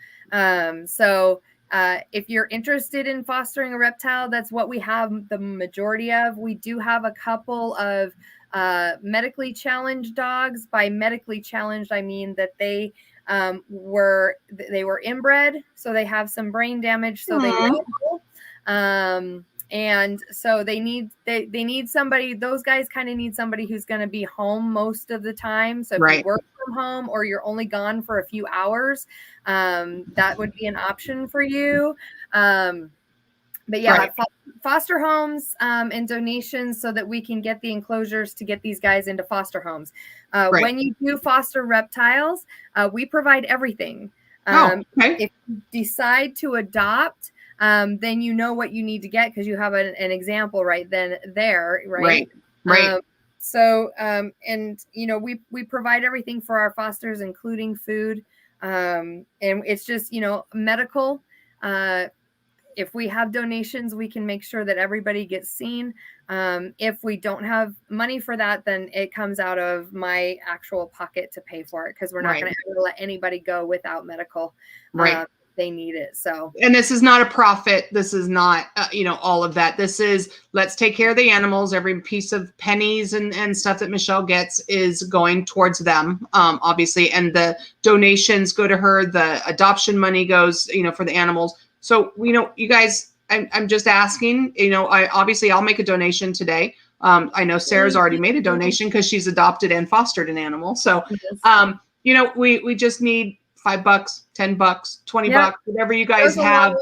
So if you're interested in fostering a reptile, that's what we have the majority of. We do have a couple of medically challenged dogs. By medically challenged, I mean that they were inbred, so they have some brain damage, so they and so they need somebody. Those guys kind of need somebody who's going to be home most of the time. So if you work from home or you're only gone for a few hours, that would be an option for you. But yeah, foster homes and donations so that we can get the enclosures to get these guys into foster homes. When you do foster reptiles, we provide everything. If you decide to adopt, then you know what you need to get because you have an example right then there, right? So, and you know, we provide everything for our fosters, including food, and it's just, you know, medical. If we have donations, we can make sure that everybody gets seen. If we don't have money for that, then it comes out of my actual pocket to pay for it because we're not going to ever let anybody go without medical. They need it. So, and this is not a profit. This is not, you know, all of that. This is, let's take care of the animals. Every piece of pennies and stuff that Michelle gets is going towards them, obviously. And the donations go to her. The adoption money goes, you know, for the animals. So, you know, you guys, I'm just asking, you know, I'll make a donation today. I know Sarah's already made a donation because she's adopted and fostered an animal. So, you know, we just need $5, $10, $20, whatever you guys have.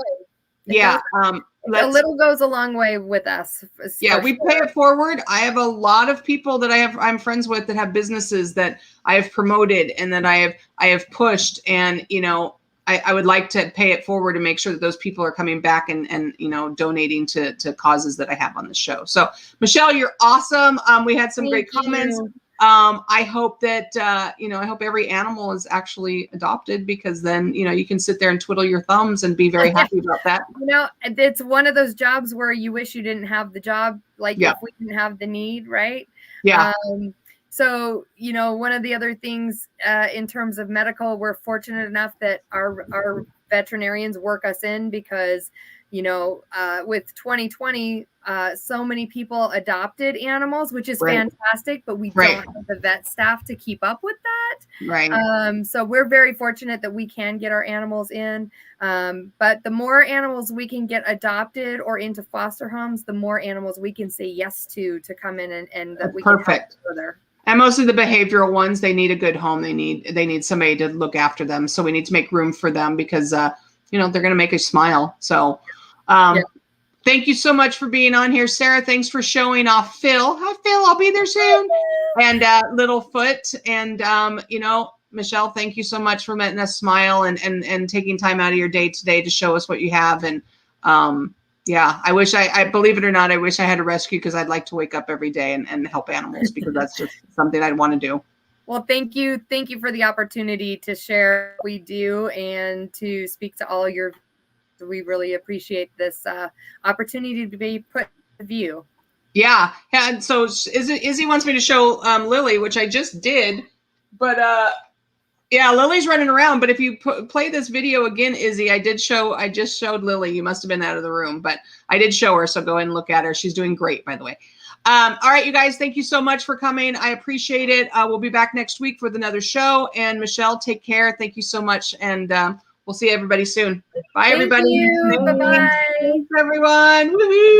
Yeah. A little goes a long way with us. Yeah, we pay it forward. I have a lot of people that I'm friends with that have businesses that I have promoted and that I have pushed, and, you know, I would like to pay it forward and make sure that those people are coming back and you know, donating to causes that I have on the show. So Michelle, you're awesome. We had some great comments. I hope that, you know, I hope every animal is actually adopted because then, you know, you can sit there and twiddle your thumbs and be very happy about that. You know, it's one of those jobs where you wish you didn't have the job. Like if we didn't have the need, right? Yeah. So, you know, one of the other things in terms of medical, we're fortunate enough that our veterinarians work us in because, you know, with 2020, so many people adopted animals, which is fantastic, but we don't have the vet staff to keep up with that. So we're very fortunate that we can get our animals in. But the more animals we can get adopted or into foster homes, the more animals we can say yes to come in and that we can help further. And most of the behavioral ones, they need a good home. They need somebody to look after them. So we need to make room for them because, you know, they're going to make us smile. So thank you so much for being on here, Sarah. Thanks for showing off Phil. Hi, Phil. I'll be there soon. And Littlefoot. And, you know, Michelle, thank you so much for letting us smile and taking time out of your day today to show us what you have. And, yeah, I wish I believe it or not, I wish I had a rescue because I'd like to wake up every day and help animals because that's just something I'd want to do. Well, thank you. Thank you for the opportunity to share what we do and to speak to all your. We really appreciate this opportunity to be put to view. Yeah. And so Izzy wants me to show Lily, which I just did. But yeah, Lily's running around. But if you play this video again, Izzy, I just showed Lily. You must have been out of the room, but I did show her. So go ahead and look at her. She's doing great, by the way. All right, you guys, thank you so much for coming. I appreciate it. We'll be back next week with another show. And Michelle, take care. Thank you so much. And we'll see everybody soon. Bye, everybody. Bye-bye. Thanks, everyone. Woohoo.